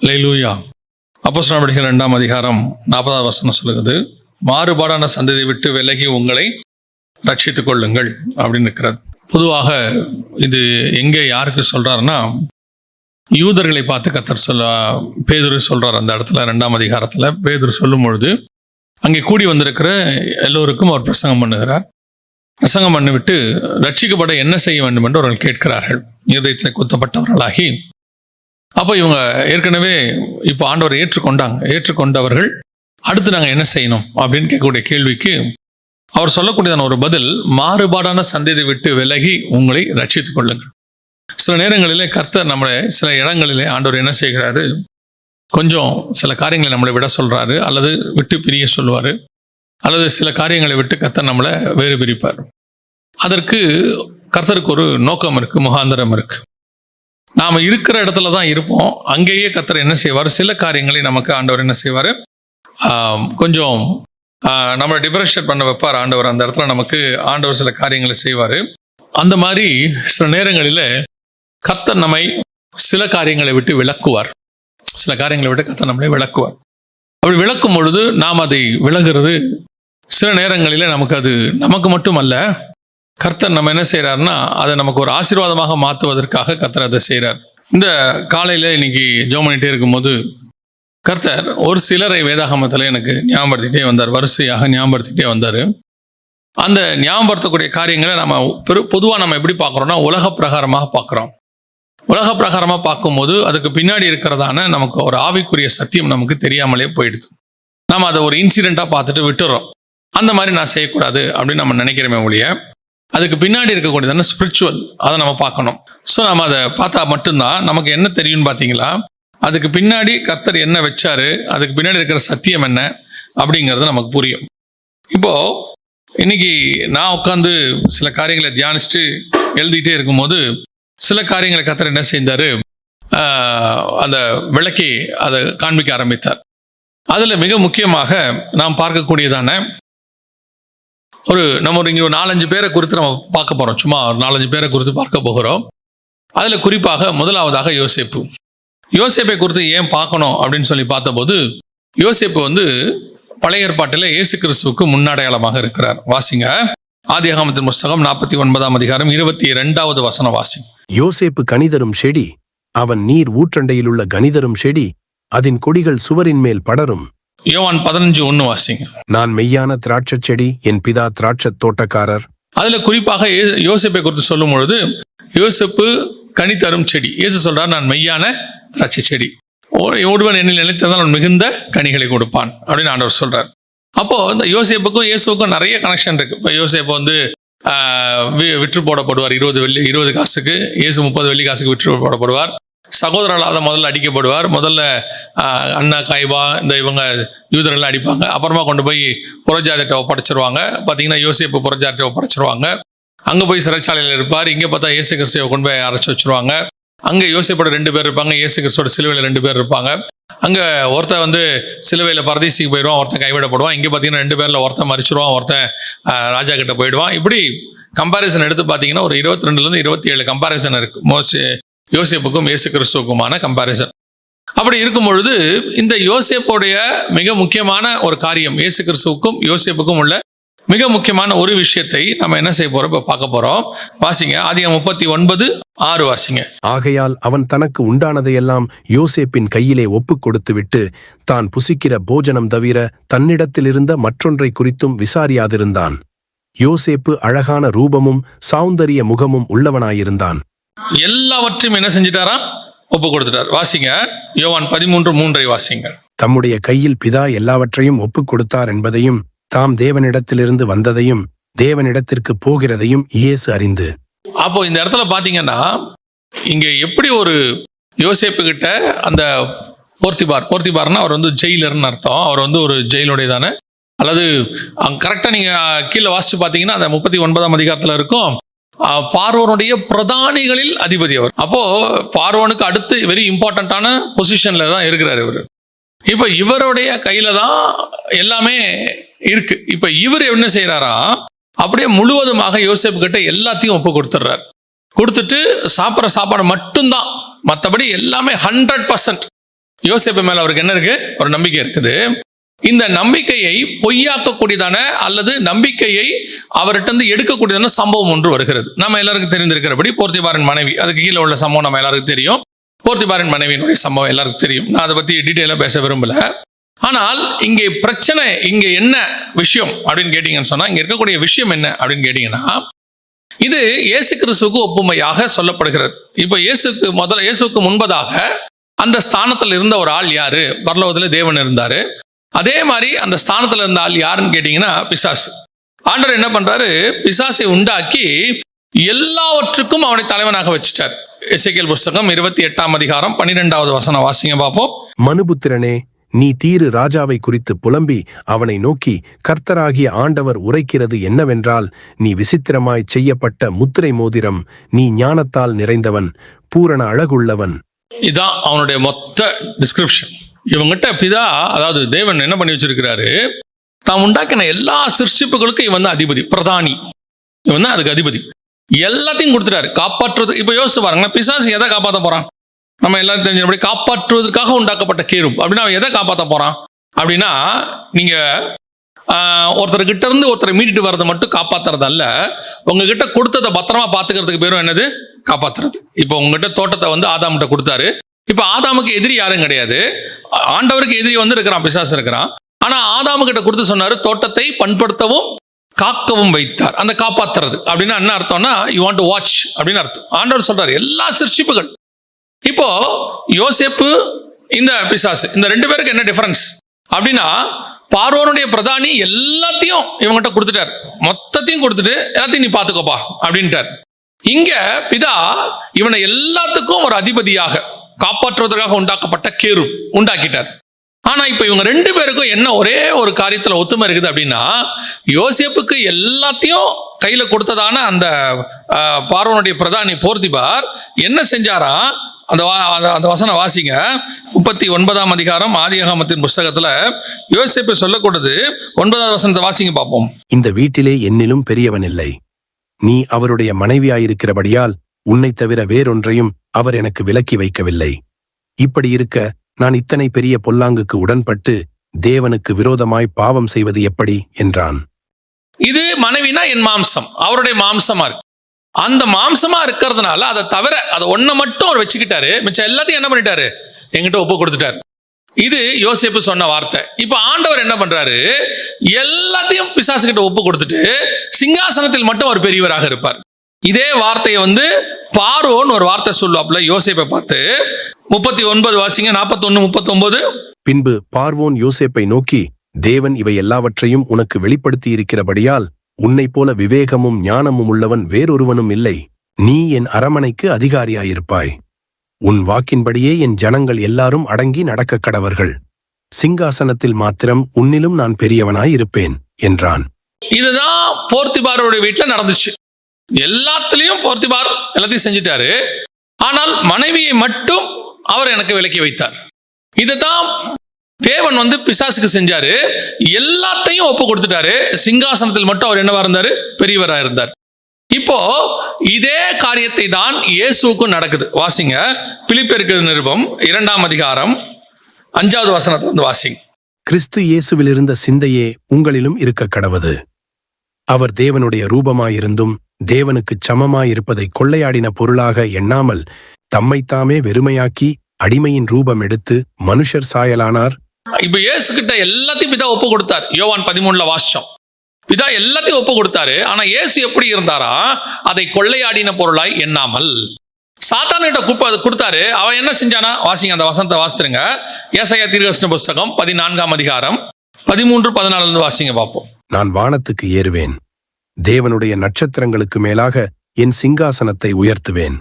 அல்லேலூயா. அப்போஸ்தலர் நடவடிக்கைகள் 2ஆம் அதிகாரம் 40வது வசனம் சொல்லுகிறது, மாறுபாடான சந்ததியை விட்டு விலகி உங்களை ரட்சித்துக் கொள்ளுங்கள் அப்படின்னு இருக்கிறது. பொதுவாக இது எங்கே யாருக்கு சொல்றாருன்னா, யூதர்களை பார்த்து கர்த்தர் பேதுரு சொல்றார். அந்த இடத்துல 2ஆம் அதிகாரத்தில் பேதுரு சொல்லும் பொழுது அங்கே கூடி வந்திருக்கிற எல்லோருக்கும் அவர் பிரசங்கம் பண்ணுகிறார். பிரசங்கம் பண்ணிவிட்டு ரட்சிக்கப்பட என்ன செய்ய வேண்டும் என்று அவர்கள் கேட்கிறார்கள், இருதயத்தில் குத்தப்பட்டவர்களாகி. அப்போ இவங்க ஏற்கனவே இப்போ ஆண்டவரை ஏற்றுக்கொண்டவர்கள் அடுத்து நாங்கள் என்ன செய்யணும் அப்படின்னு கேட்கக்கூடிய கேள்விக்கு அவர் சொல்லக்கூடியதான ஒரு பதில், மாறுபாடான சந்ததியை விட்டு விலகி உங்களை ரட்சித்துக் கொள்ளுங்கள். சில நேரங்களிலே கர்த்தர் நம்மளை சில இடங்களிலே ஆண்டவர் என்ன செய்கிறாரு, கொஞ்சம் சில காரியங்களை நம்மளை விட சொல்றாரு, அல்லது விட்டு பிரிய சொல்லுவார், அல்லது சில காரியங்களை விட்டு கர்த்தர் நம்மளை வேறு பிரிப்பார். அதற்கு கர்த்தருக்கு ஒரு நோக்கம் இருக்கு, முகாந்தரம் இருக்கு. நாம் இருக்கிற இடத்துல தான் இருப்போம், அங்கேயே கர்த்தர் என்ன செய்வார், சில காரியங்களை நமக்கு ஆண்டவர் என்ன செய்வார், கொஞ்சம் நம்மளை டிஃபரன்ஷியேட் பண்ண வைப்பார் ஆண்டவர். அந்த இடத்துல நமக்கு ஆண்டவர் சில காரியங்களை செய்வார். அந்த மாதிரி சில நேரங்களில் கர்த்தர் நம்மை சில காரியங்களை விட்டு விலக்குவார். கர்த்தர் நம்மளை விலக்குவார். அப்படி விலக்கும் பொழுது நாம் அதை விலகிறது சில நேரங்களில் நமக்கு மட்டும் அல்ல, கர்த்தர் நம்ம என்ன செய்கிறாருன்னா அதை நமக்கு ஒரு ஆசீர்வாதமாக மாற்றுவதற்காக கர்த்தர் அதை செய்கிறார். இந்த காலையில் இன்னைக்கு ஜெபம் பண்ணிகிட்டே இருக்கும்போது கர்த்தர் ஒரு சிலரை வேதாகமத்தில் எனக்கு ஞாபகப்படுத்திகிட்டே வந்தார், வரிசையாக ஞாபகப்படுத்திகிட்டே வந்தார். அந்த ஞாபகப்படுத்தக்கூடிய காரியங்களை நம்ம பொதுவாக நம்ம எப்படி பார்க்குறோம்னா உலக பிரகாரமாக பார்க்குறோம். உலக பிரகாரமாக பார்க்கும்போது அதுக்கு பின்னாடி இருக்கிறதான நமக்கு ஒரு ஆவிக்குரிய சத்தியம் நமக்கு தெரியாமலே போயிடுது. நம்ம அதை ஒரு இன்சிடெண்ட்டாக பார்த்துட்டு விட்டுறோம். அந்த மாதிரி நான் செய்யக்கூடாது அப்படின்னு நம்ம நினைக்கிறோமே ஒழிய, அதுக்கு பின்னாடி இருக்கக்கூடியதான ஸ்பிரிச்சுவல் அதை நம்ம பார்க்கணும். ஸோ நம்ம அதை பார்த்தா மட்டும்தான் நமக்கு என்ன தெரியும்னு பார்த்தீங்களா, அதுக்கு பின்னாடி கர்த்தர் என்ன வச்சாரு, அதுக்கு பின்னாடி இருக்கிற சத்தியம் என்ன அப்படிங்கிறது நமக்கு புரியும். இப்போது இன்னைக்கு நான் உட்காந்து சில காரியங்களை தியானிச்சுட்டு எழுதிக்கிட்டே இருக்கும்போது சில காரியங்களை கர்த்தர் என்ன செய்தார், அந்த விளக்கி அதை காண்பிக்க ஆரம்பித்தார். அதில் மிக முக்கியமாக நாம் பார்க்கக்கூடியதான நம்ம இங்கே ஒரு 4-5 பேரை குறித்து நம்ம பார்க்க போகிறோம். சும்மா ஒரு 4-5 பேரை குறித்து பார்க்க போகிறோம். அதில் குறிப்பாக முதலாவதாக யோசேப்பை குறித்து ஏன் பார்க்கணும் அப்படின்னு சொல்லி பார்த்தபோது, யோசேப்பு பழைய ஏற்பாட்டில் இயேசு கிறிஸ்துவுக்கு முன்னடையாளமாக இருக்கிறார். வாசிங்க, ஆதியாகமத்தின் புஸ்தகம் 49ஆம் அதிகாரம் 22வது வசனம் வாசிங்க. யோசேப்பு கனிதரும் செடி, அவன் நீர் ஊற்றண்டையில் உள்ள கனிதரும் செடி, அதன் கொடிகள் சுவரின் மேல் படரும். யோவான் 15:1 வாசிங்க. நான் மெய்யான திராட்சை செடி, என் பிதா திராட்சை தோட்டக்காரர். அதுல குறிப்பாக யோசேப்பை குறித்து சொல்லும் பொழுது, யோசேப்பு கனி தரும் செடி. இயேசு சொல்றார், நான் மெய்யான திராட்சை செடி, ஒருவன் என்னில் நிலைத்திருந்தால் அவன் மிகுந்த கனிகளை கொடுப்பான் அப்படின்னு ஆண்டவர் சொல்றார். அப்போ இந்த யோசேப்புக்கும் இயேசுக்கும் நிறைய கனெக்ஷன் இருக்கு. இப்போ யோசேப்பு விற்று போடப்படுவார் 20 காசுக்கு, இயேசு 30 வெள்ளி காசுக்கு விற்று போடப்படுவார். சகோதரர்களால் முதல்ல அடிக்கப்படுவார். முதல்ல அண்ணா காய்பா இவங்க யூதர்கள் அடிப்பாங்க. அப்புறமா கொண்டு போய் புறஜாதிட்ட ஒப்படைச்சிருவாங்க. பார்த்தீங்கன்னா யோசேப்பு புறஜாதிட்ட ஒப்படைச்சிருவாங்க. அங்கே போய் சிறைச்சாலையில் இருப்பார். இங்கே பார்த்தா இயேசு கிறிஸ்துவை கொண்டு போய் அரைச்சி வச்சுருவாங்க. அங்கே யோசேப்போட 2 பேர் இருப்பாங்க, இயேசு கிறிஸ்துவோட சிலுவையில் 2 பேர் இருப்பாங்க. அங்கே ஒருத்தன் சிலுவையில் பரதீசிக்கு போயிடுவான், ஒருத்தன் கைவிடப்படுவான். இங்கே பார்த்தீங்கன்னா 2 பேரில் ஒருத்தன் மறிச்சிருவான், ஒருத்தன் ராஜா கிட்ட போயிடுவான். இப்படி கம்பாரிசன் எடுத்து பார்த்தீங்கன்னா ஒரு 22 - 27 கம்பாரிசன் இருக்கு யோசேப்புக்கும் இயேசு கிறிஸ்துவுக்குமான கம்பாரிசன். அப்படி இருக்கும் பொழுது இந்த யோசேப்புடைய மிக முக்கியமான ஒரு காரியம், இயேசு கிறிஸ்துவுக்கும் யோசேப்புக்கும் உள்ள மிக முக்கியமான ஒரு விஷயத்தை நம்ம என்ன செய்ய போறோம், இப்போ பார்க்க போறோம். வாசிங்க, ஆதியாகமம் 39:6 வாசிங்க. ஆகையால் அவன் தனக்கு உண்டானதையெல்லாம் யோசேப்பின் கையிலே ஒப்புக் கொடுத்துவிட்டு தான் புசிக்கிற போஜனம் தவிர தன்னிடத்தில் இருந்த மற்றொன்றை குறித்தும் விசாரியாதிருந்தான். யோசேப்பு அழகான ரூபமும் சௌந்தரிய முகமும் உள்ளவனாயிருந்தான். எல்லாவற்றையும் என்ன செஞ்சிட்டாரா, ஒப்பு கொடுத்துட்டார். வாசிங்க, யோவான் 13:3 வாசிங்க. தம்முடைய கையில் பிதா எல்லாவற்றையும் ஒப்புக் கொடுத்தார் என்பதையும் தாம் தேவனிடத்திலிருந்து வந்ததையும் தேவனிடத்திற்கு போகிறதையும் இயேசு அறிந்து. அப்போ இந்த இடத்துல பாத்தீங்கன்னா இங்க எப்படி ஒரு யோசேப்பு கிட்ட அந்த போர்த்திபார்னா அவர் ஜெயிலர்னு அர்த்தம். அவர் ஒரு ஜெயிலுடையதானே, அல்லது கரெக்டா நீங்க கீழே வாசிச்சு பாத்தீங்கன்னா அந்த 39ஆம் அதிகாரத்துல இருக்கும், பார்வோனுடைய பிரதானிகளில் அதிபதி அவர். அப்போ பார்வோனுக்கு அடுத்து வெரி இம்பார்ட்டன்டான பொசிஷன்ல தான் இருக்கிறார் இவர். இப்ப இவருடைய கையில தான் எல்லாமே இருக்கு. இப்ப இவர் என்ன செய்யறாரா, அப்படியே முழுவதுமாக யோசேப்பு கிட்ட எல்லாத்தையும் ஒப்பு கொடுத்துட்றார். கொடுத்துட்டு சாப்பிட்ற சாப்பாடு மட்டும்தான், மற்றபடி எல்லாமே 100% யோசேப்பு மேல அவருக்கு என்ன இருக்கு? ஒரு நம்பிக்கை இருக்குது. இந்த நம்பிக்கையை பொய்யாக்கக்கூடியதான அல்லது நம்பிக்கையை அவர்கிட்ட எடுக்கக்கூடியதான சம்பவம் ஒன்று வருகிறது. நம்ம எல்லாருக்கும் தெரிந்திருக்கிறபடி போர்த்திபாரின் மனைவி, அதுக்கு கீழே உள்ள சம்பவம் நம்ம எல்லாருக்கும் தெரியும். போர்த்திபாரின் மனைவியினுடைய சம்பவம் எல்லாருக்கும் தெரியும். நான் அதை பத்தி டீட்டெயிலாக பேச விரும்பல. ஆனால் இங்கே பிரச்சனை, இங்க என்ன விஷயம் அப்படின்னு கேட்டீங்கன்னு சொன்னா, இங்க இருக்கக்கூடிய விஷயம் என்ன அப்படின்னு கேட்டீங்கன்னா, இது இயேசு கிறிஸ்துவுக்கு ஒப்புமையாக சொல்லப்படுகிறது. இப்போ இயேசுக்கு முன்பதாக அந்த ஸ்தானத்தில் இருந்த ஒரு ஆள் யாரு? பரலோகத்தில் தேவன் இருந்தாரு. அதே மாதிரி அந்த ஸ்தானத்தில் இருந்த ஆள் யாருன்னு கேட்டீங்கன்னா பிசாசு. ஆண்டவர் என்ன பண்றாரு? பிசாசை உண்டாக்கி எல்லாவற்றுக்கும் அவனை தலைவனாக வச்சுட்டார். எசேக்கியேல் புஸ்தகம் 28ஆம் அதிகாரம் 12வது வசனம் வாசிங்க பார்ப்போம். மனுபுத்திரனே, நீ தீரு ராஜாவை குறித்து புலம்பி அவனை நோக்கி, கர்த்தராகிய ஆண்டவர் உரைக்கிறது என்னவென்றால், நீ விசித்திரமாய் செய்யப்பட்ட முத்திரை மோதிரம், நீ ஞானத்தால் நிறைந்தவன், பூரண அழகுள்ளவன். இதான் அவனுடைய மொத்த டிஸ்கிரிப்ஷன். இவங்கிட்ட பிதா, அதாவது தேவன் என்ன பண்ணி வச்சிருக்கிறாரு? தாம் உண்டாக்கின எல்லா சிருஷ்டிப்புகளுக்கும் இவன் தான் அதிபதி, பிரதானி. இவன் தான் அதுக்கு அதிபதி. எல்லாத்தையும் கொடுத்துட்டாரு காப்பாற்றுறது. இப்ப யோசிச்சு பாருங்க, பிசாசு எதை காப்பாற்ற போறான்? நம்ம எல்லாரும் தெரிஞ்சபடி காப்பாற்றுவதற்காக உண்டாக்கப்பட்ட கேருப். அப்படின்னா அவன் எதை காப்பாற்ற போறான் அப்படின்னா, நீங்க ஒருத்தர்கிட்ட இருந்து ஒருத்தரை மீட்டிட்டு வர்றதை மட்டும் காப்பாத்துறது அல்ல, உங்ககிட்ட கொடுத்ததை பத்திரமா பாத்துக்கிறதுக்கு பேரும் என்னது? காப்பாத்துறது. இப்போ உங்ககிட்ட தோட்டத்தை ஆதாம்கிட்ட கொடுத்தாரு. இப்ப ஆதாமுக்கு எதிரி யாரும் கிடையாது, ஆண்டவருக்கு எதிரி இருக்கிறான், பிசாசு இருக்கிறான். ஆனா ஆதாமு கிட்ட கொடுத்து சொன்னாரு, தோட்டத்தை பண்படுத்தவும் காக்கவும் வைத்தார். அந்த காப்பாத்துறது அப்படின்னா என்ன அர்த்தம்னா, யூ வாண்ட் டு வாட்ச் அப்படின்னு அர்த்தம். ஆண்டவர் சொல்றாரு எல்லா சிருஷ்டிப்புகள். இப்போ யோசேப்பு, இந்த பிசாசு, இந்த ரெண்டு பேருக்கு என்ன டிஃபரன்ஸ் அப்படின்னா, பார்வோனுடைய பிரதானி எல்லாத்தையும் இவங்கிட்ட கொடுத்துட்டார், மொத்தத்தையும் கொடுத்துட்டு எல்லாத்தையும் நீ பாத்துக்கோப்பா அப்படின்ட்டார். இங்க பிதா இவனை எல்லாத்துக்கும் ஒரு அதிபதியாக காப்பாற்றுவதற்காக உண்டாக்கப்பட்ட கேரு உண்டாக்கிட்டார். ஆனா இப்ப இவங்க ரெண்டு பேருக்கும் என்ன ஒரே ஒரு காரியத்துல ஒத்துமை இருக்குது அப்படின்னா, யோசேப்புக்கு எல்லாத்தையும் கையில கொடுத்ததான அந்த பார்வோனுடைய பிரதானி போர்த்திபார் என்ன செஞ்சாரா? அந்த வசனம் வாசிங்க. 39ஆம் அதிகாரம் ஆதியாகமத்தின் புஸ்தகத்துல யோசேப்பு சொல்லக்கூடாது 9வது வசனத்தை வாசிங்க பார்ப்போம். இந்த வீட்டிலே என்னிலும் பெரியவன் இல்லை, நீ அவருடைய மனைவியாயிருக்கிறபடியால் உன்னை தவிர வேறொன்றையும் அவர் எனக்கு விலக்கி வைக்கவில்லை. இப்படி இருக்க நான் இத்தனை பெரிய பொல்லாங்குக்கு உடன்பட்டு தேவனுக்கு விரோதமாய் பாவம் செய்வது எப்படி என்றான். இது மனைவினா என் மாம்சம், அவருடைய மாம்சமா இருக்கு. அந்த மாம்சமா இருக்கிறதுனால அதை தவிர அதை ஒன்ன மட்டும் அவர் வச்சுக்கிட்டாரு, மிச்சம் எல்லாத்தையும் என்ன பண்ணிட்டாரு? என்கிட்ட ஒப்பு கொடுத்துட்டாரு. இது யோசேப்பு சொன்ன வார்த்தை. இப்ப ஆண்டவர் என்ன பண்றாரு? எல்லாத்தையும் பிசாசு கிட்ட ஒப்பு கொடுத்துட்டு சிங்காசனத்தில் மட்டும் அவர் பெரியவராக இருப்பார். இதே வார்த்தையை பார்வோன் ஒரு வார்த்தை சொல்லுவாப்ல யோசேப்பை பார்த்து. 39 வாசிங்க, 41, 39. பின்பு பார்வோன் யோசேப்பை நோக்கி, தேவன் இவை எல்லாவற்றையும் உனக்கு வெளிப்படுத்தி இருக்கிறபடியால் உன்னை போல விவேகமும் ஞானமும் உள்ளவன் வேறொருவனும் இல்லை. நீ என் அரமனைக்கு அதிகாரியாயிருப்பாய். உன் வாக்கின்படியே என் ஜனங்கள் எல்லாரும் அடங்கி நடக்க கடவர்கள். சிங்காசனத்தில் மாத்திரம் உன்னிலும் நான் பெரியவனாயிருப்பேன் என்றான். இதுதான் போர்த்திபாரோட வீட்டுல நடந்துச்சு. எல்லாத்திலையும் போர்த்திபார் எல்லாத்தையும் செஞ்சிட்டாரு. ஆனால் மனைவியை மட்டும் அவர் எனக்கு விலக்கி வைத்தார். இதுதான் தேவன் பிசாசுக்கு செஞ்சாரு. எல்லாத்தையும் ஒப்பு கொடுத்துட்டாரு, சிங்காசனத்தில் மட்டும் அவர் என்னவா இருந்தாரு? பெரியவரா இருந்தார். இப்போ இதே காரியத்தை தான் இயேசுவுக்கும் நடக்குது. வாசிங்க, பிலிப்பியருக்கு நிருபம் 2ஆம் அதிகாரம் 5வது வசனத்தை வாசிங்க. கிறிஸ்து இயேசுவில் இருந்த சிந்தையே உங்களிலும் இருக்க கடவது. அவர் தேவனுடைய ரூபமாயிருந்தும் தேவனுக்குச் சமமாயிருப்பதை கொள்ளையாடின பொருளாக எண்ணாமல் தம்மைத்தாமே வெறுமையாக்கி அடிமையின் ரூபம் எடுத்து மனுஷர் சாயலானார். இப்ப இயேசு கிட்ட எல்லாத்தையும் பிதா ஒப்பு கொடுத்தார். யோவான் 13 வாசிச்சோம். பிதா எல்லாத்தையும் ஒப்பு கொடுத்தாரு. ஆனா இயேசு எப்படி இருந்தாரா? அதை கொள்ளையாடின பொருளாய் எண்ணாமல். சாத்தான்கிட்ட கொடுத்தாரு. அவன் என்ன செஞ்சானா? வாசிங்க, அந்த வசனத்தை வாசிருங்க. ஏசாயா தீர்க்கதரிசன புஸ்தகம் 14ஆம் அதிகாரம் 13, 14 வாசிங்க பார்ப்போம். நான் வானத்துக்கு ஏறுவேன், தேவனுடைய நட்சத்திரங்களுக்கு மேலாக என் சிங்காசனத்தை உயர்த்துவேன்,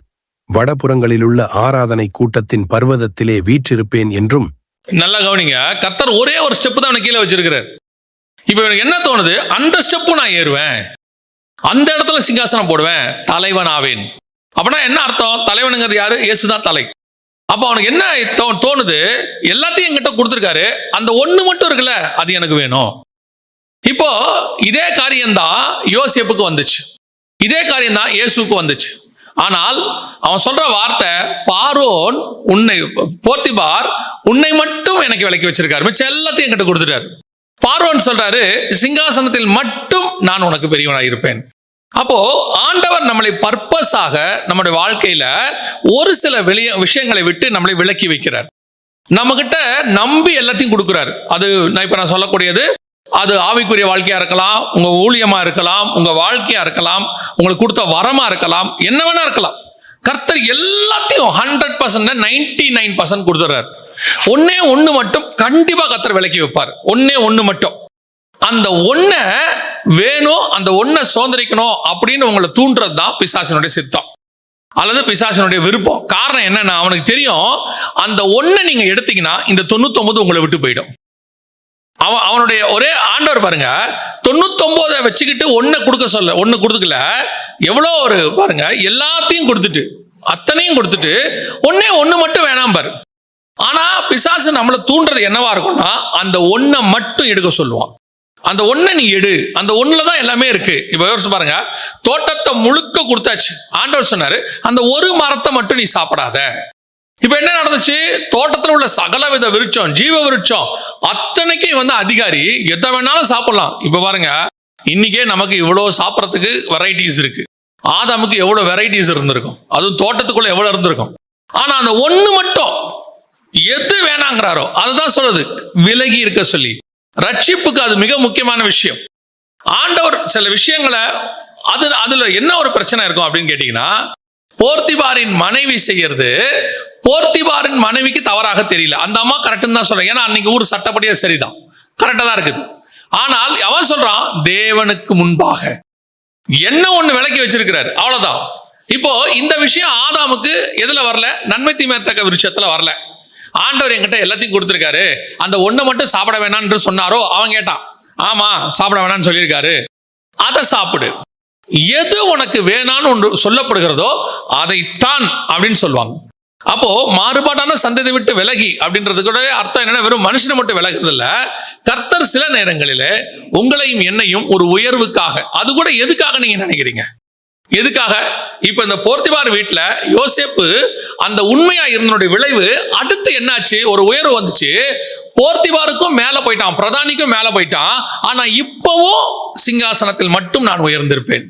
வடபுறங்களிலுள்ள ஆராதனை கூட்டத்தின் பர்வதத்திலே வீற்றிருப்பேன் என்றும். நல்லா கவனிங்க, கர்த்தர் ஒரே ஒரு ஸ்டெப் தான் அவனுக்கு கீழே வச்சிருக்கிறார். இப்ப எனக்கு என்ன தோணுது? அந்த ஸ்டெப்பும் நான் ஏறுவேன், அந்த இடத்துல சிங்காசனம் போடுவேன், தலைவன் ஆவேன். அப்படின்னா என்ன அர்த்தம்? தலைவனுங்கிறது யாரு? இயேசுதான் தலை. அப்ப அவனுக்கு என்ன தோணுது? எல்லாத்தையும் என்கிட்ட கொடுத்துருக்காரு, அந்த ஒண்ணு மட்டும் இருக்குல்ல, அது எனக்கு வேணும். இப்போ இதே காரியம்தான் யோசேப்புக்கு வந்துச்சு, இதே காரியம்தான் இயேசுக்கு வந்துச்சு. ஆனால் அவன் சொல்ற வார்த்தை, பார்வோன் போர்த்திபார் உன்னை மட்டும் எனக்கு விலக்கி வச்சிருக்காரு, மிச்சம் எல்லாத்தையும் என்கிட்ட கொடுத்துட்டாரு. பார்வோன் சொல்றாரு, சிங்காசனத்தில் மட்டும் நான் உனக்கு பெரியவனாக இருப்பேன். அப்போ ஆண்டவர் நம்மளை பர்பஸாக நம்முடைய வாழ்க்கையில ஒரு சில விஷயங்களை விட்டு நம்மளை விலக்கி வைக்கிறார். நம்ம கிட்ட நம்பி எல்லாத்தையும் கொடுக்கிறாரு. அது நான் சொல்லக்கூடியது, அது ஆவிக்குரிய வாழ்க்கையா இருக்கலாம், உங்க ஊழியமா இருக்கலாம், உங்க வாழ்க்கையா இருக்கலாம், உங்களுக்கு கொடுத்த வரமா இருக்கலாம், என்ன வேணா இருக்கலாம். கர்த்தர் எல்லாத்தையும் 100%, 99% கொடுத்துறாரு. ஒன்னே ஒண்ணு மட்டும் கண்டிப்பா கர்த்தர் விலக்கி வைப்பார். ஒன்னே ஒண்ணு மட்டும், அந்த ஒன்ன வேணும், அந்த ஒன்ன சுதந்திரிக்கணும் அப்படின்னு உங்களை தூண்டுறது தான் பிசாசினுடைய சித்தம் அல்லது பிசாசினுடைய விருப்பம். காரணம் என்னன்னா, அவனுக்கு தெரியும் அந்த ஒன்ன நீங்க எடுத்தீங்கன்னா இந்த 99 உங்களை விட்டு போயிடும். அவனுடைய ஒரே ஆண்டவர் பாருங்க, 99 வச்சுக்கிட்டு ஒன்ன கொடுக்கல, எவ்வளோ ஒரு பாருங்க, எல்லாத்தையும் கொடுத்துட்டு அத்தனையும் கொடுத்துட்டு ஒன்னே ஒண்ணு மட்டும் வேணாம் பாரு. ஆனா பிசாசு நம்மளை தூண்டுறது என்னவா இருக்கும்னா, அந்த ஒன்ன மட்டும் எடுக்க சொல்லுவான். அந்த ஒன்னை நீ எடு, அந்த ஒண்ணுல தான் எல்லாமே இருக்கு. இப்ப யோசிச்சு பாருங்க, தோட்டத்தை முழுக்க கொடுத்தாச்சு. ஆண்டவர் சொன்னாரு, அந்த ஒரு மரத்தை மட்டும் நீ சாப்பிடாத. இப்ப என்ன நடந்துச்சு? தோட்டத்தில் உள்ள சகலவித விருட்சம், ஜீவ விருட்சம் அத்தனைக்கும் அதிகாரி எதை வேணாலும் சாப்பிடலாம். இப்ப பாருங்க, இன்னைக்கே நமக்கு இவ்வளவு சாப்பிடறதுக்கு வெரைட்டிஸ் இருக்கு. ஆதாமுக்கு எவ்வளவு வெரைட்டிஸ் இருந்திருக்கும், அதுவும் தோட்டத்துக்குள்ள எவ்வளவு இருந்திருக்கும். ஆனா அந்த ஒண்ணு மட்டும் எது வேணாங்கிறாரோ அதுதான் சொல்றது, விலகி இருக்க சொல்லி. ரட்சிப்புக்கு அது மிக முக்கியமான விஷயம். ஆண்டவர் சில விஷயங்களை அதுல என்ன ஒரு பிரச்சனை இருக்கும் அப்படின்னு கேட்டீங்கன்னா, போர்த்திபாரின் மனைவி செய்யறது போர்த்திபாரின் மனைவிக்கு தவறாக தெரியல. அந்த அம்மா கரெக்டுன்னு தான் சொல்றேன், ஏன்னா அன்னைக்கு ஊர் சட்டப்படியே சரிதான், கரெக்டா தான் இருக்குது. ஆனால் அவன் சொல்றான், தேவனுக்கு முன்பாக என்ன ஒண்ணு விலக்கி வச்சிருக்கிறாரு, அவ்வளவுதான். இப்போ இந்த விஷயம் ஆதாமுக்கு எதுல வரல? நன்மை தீமையத்தக்க விருட்சத்துல வரல. ஆண்டவர் என்கிட்ட எல்லாத்தையும் கொடுத்திருக்காரு, அந்த ஒண்ணை மட்டும் சாப்பிட வேணான்னு சொன்னாரோ? அவன் கேட்டான், ஆமா சாப்பிட வேணாம்னு சொல்லியிருக்காரு, அதை சாப்பிடு. எது உனக்கு வேணான்னு ஒன்று சொல்லப்படுகிறதோ அதைத்தான் அப்படின்னு சொல்லுவாங்க. அப்போ மாறுபாடான சந்ததி விட்டு விலகி அப்படின்றதுக்கு அர்த்தம் என்னன்னா, வெறும் மனுஷனை மட்டும் விலகுறது இல்ல, கர்த்தர் சில நேரங்களில் உங்களையும் என்னையும் ஒரு உயர்வுக்காக, அது கூட எதுக்காக நீங்க நினைக்கிறீங்க? எதுக்காக? இப்ப இந்த போர்த்திபார் வீட்டுல யோசேப்பு அந்த உண்மையா இருந்தனுடைய விளைவு அடுத்து என்னாச்சு? ஒரு உயர்வு வந்துச்சு. போர்த்திபாருக்கும் மேல போயிட்டான், பிரதானிக்கும் மேல போயிட்டான். ஆனா இப்பவும் சிங்காசனத்தில் மட்டும் நான் உயர்ந்திருப்பேன்.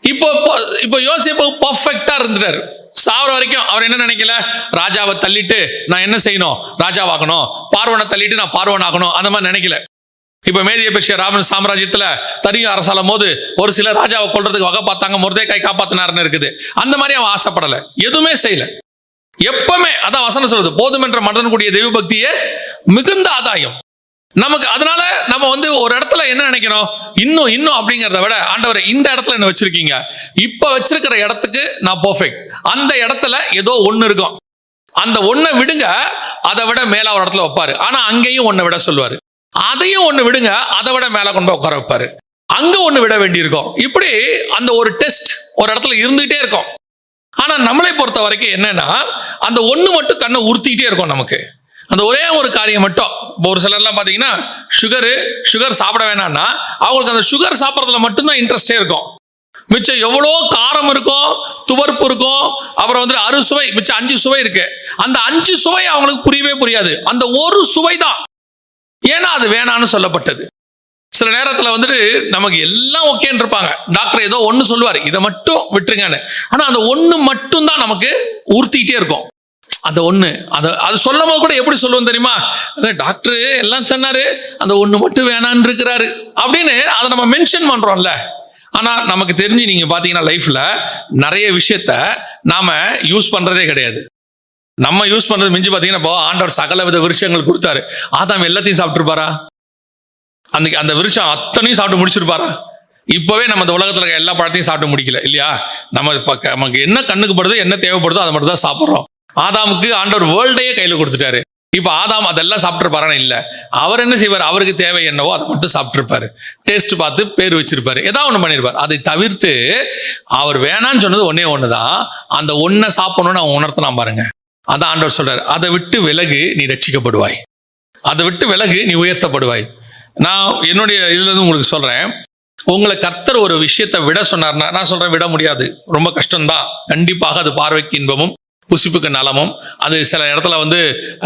இப்போ யோசேப்பு பர்ஃபெக்டா இருந்துட்டாரு. சாவர வரைக்கும் அவர் என்ன நினைக்கல, ராஜாவை தள்ளிட்டு நான் என்ன செய்யணும், ராஜாவாகணும், பார்வனை தள்ளிட்டு நான் பார்வன் ஆகணும், அந்த மாதிரி நினைக்கல. இப்ப மேதிய பெர்ஷிய ராமன் சாம்ராஜ்யத்துல தரியு அரசாலும் போது ஒரு சில ராஜாவை கொல்றதுக்கு வகை பார்த்தாங்க, மொர்தெகாய் காப்பாத்தினாருன்னு இருக்குது. அந்த மாதிரி அவன் ஆசைப்படல, எதுவுமே செய்யல. எப்பவுமே அதான் வசனம் சொல்றது, போதும் என்ற மனதன் கூடிய தெய்வ பக்தியே மிகுந்த ஆதாயம் நமக்கு. அதனால நம்ம ஒரு இடத்துல என்ன நினைக்கணும், இன்னும் அப்படிங்கிறத விட, ஆண்டவரை இந்த இடத்துல என்ன வச்சிருக்கீங்க, இப்ப வச்சிருக்கிற இடத்துக்கு நான் பெர்ஃபெக்ட். அந்த இடத்துல ஏதோ ஒண்ணு இருக்கும், அந்த ஒன்னை விடுங்க, அதை விட மேல ஒரு இடத்துல வைப்பாரு. ஆனா அங்கேயும் ஒன்னை விட சொல்லுவாரு, அதையும் ஒண்ணு விடுங்க, அதை விட மேல கொண்டு போய் உட்கார வைப்பாரு, அங்க ஒண்ணு விட வேண்டி இருக்கும். இப்படி அந்த ஒரு டெஸ்ட் ஒரு இடத்துல இருந்துகிட்டே இருக்கும். ஆனா நம்மளை பொறுத்த வரைக்கும் என்னன்னா, அந்த ஒண்ணு மட்டும் கண்ணை உறுத்திக்கிட்டே இருக்கும் நமக்கு. அந்த ஒரே ஒரு காரியம் மட்டும். ஒரு சிலர்லாம் பாத்தீங்கன்னா சுகர் சாப்பிட வேணாம்னா அவங்களுக்கு அந்த சுகர் சாப்பிட்றதுல மட்டும்தான் இன்ட்ரெஸ்டே இருக்கும். மிச்சம் எவ்வளோ காரம் இருக்கும், துவர்ப்பு இருக்கும், அப்புறம் அறுசுவை, மிச்சம் 5 சுவை இருக்கு. அந்த 5 சுவை அவங்களுக்கு புரியவே புரியாது, அந்த ஒரு சுவை தான். ஏன்னா அது வேணான்னு சொல்லப்பட்டது. சில நேரத்தில் நமக்கு எல்லாம் ஓகேன்னு இருப்பாங்க, டாக்டர் ஏதோ ஒன்று சொல்லுவார், இதை மட்டும் விட்டுருங்கன்னு. ஆனால் அந்த ஒன்று மட்டும் தான் நமக்கு உறுத்திக்கிட்டே இருக்கும். அந்த ஒன்று அது சொல்லும் போது கூட எப்படி சொல்லுவோம் தெரியுமா, டாக்டர் எல்லாம் சொன்னாரு, அந்த ஒன்று மட்டும் வேணான்னு இருக்கிறாரு அப்படின்னு அதை நம்ம மென்ஷன் பண்றோம்ல. ஆனால் நமக்கு தெரிஞ்சு நீங்க பார்த்தீங்கன்னா லைஃப்ல நிறைய விஷயத்த நாம யூஸ் பண்றதே கிடையாது. நம்ம யூஸ் பண்றது மிஞ்சி பார்த்தீங்கன்னா, ஆண்டவர் சகல வித விருட்சங்கள் கொடுத்தாரு, ஆதாம் எல்லாத்தையும் சாப்பிட்டுருப்பாரா? அந்த விருட்சம் அத்தனையும் சாப்பிட்டு முடிச்சிருப்பாரா? இப்பவே நம்ம இந்த உலகத்துல எல்லா பழத்தையும் சாப்பிட்டு முடிக்கல இல்லையா? நமக்கு என்ன கண்ணுக்கு படுதோ, என்ன தேவைப்படுதோ அதை மட்டும் தான் சாப்பிட்றோம். ஆதாமுக்கு ஆண்டவர் வேர்ல்டையே கையில கொடுத்துட்டாரு. இப்ப ஆதாம் அதெல்லாம் சாப்பிட்டுருப்பாரான்னு இல்லை, அவர் என்ன செய்வார், அவருக்கு தேவை என்னவோ அதை மட்டும் சாப்பிட்டுருப்பாரு, டேஸ்ட் பார்த்து பேர் வச்சிருப்பாரு, ஏதாவது ஒண்ணு பண்ணிருப்பாரு. அதை தவிர்த்து அவர் வேணான்னு சொன்னது ஒன்னே ஒண்ணுதான், அந்த ஒன்ன சாப்பிடணும்னு அவன் உணர்த்தலாம் பாருங்க. அதான் ஆண்டவர் சொல்றாரு, அதை விட்டு விலகு, நீ ரட்சிக்கப்படுவாய், அதை விட்டு விலகு, நீ உயர்த்தப்படுவாய். நான் என்னுடைய இதுல இருந்து உங்களுக்கு சொல்றேன், உங்களை கர்த்தர் ஒரு விஷயத்தை விட சொன்னார்னா, நான் சொல்றேன் விட முடியாது, ரொம்ப கஷ்டம்தான். கண்டிப்பாக அது பார்வைக்கு இன்பமும் புசிப்புக்கு நலமும். அது சில இடத்துல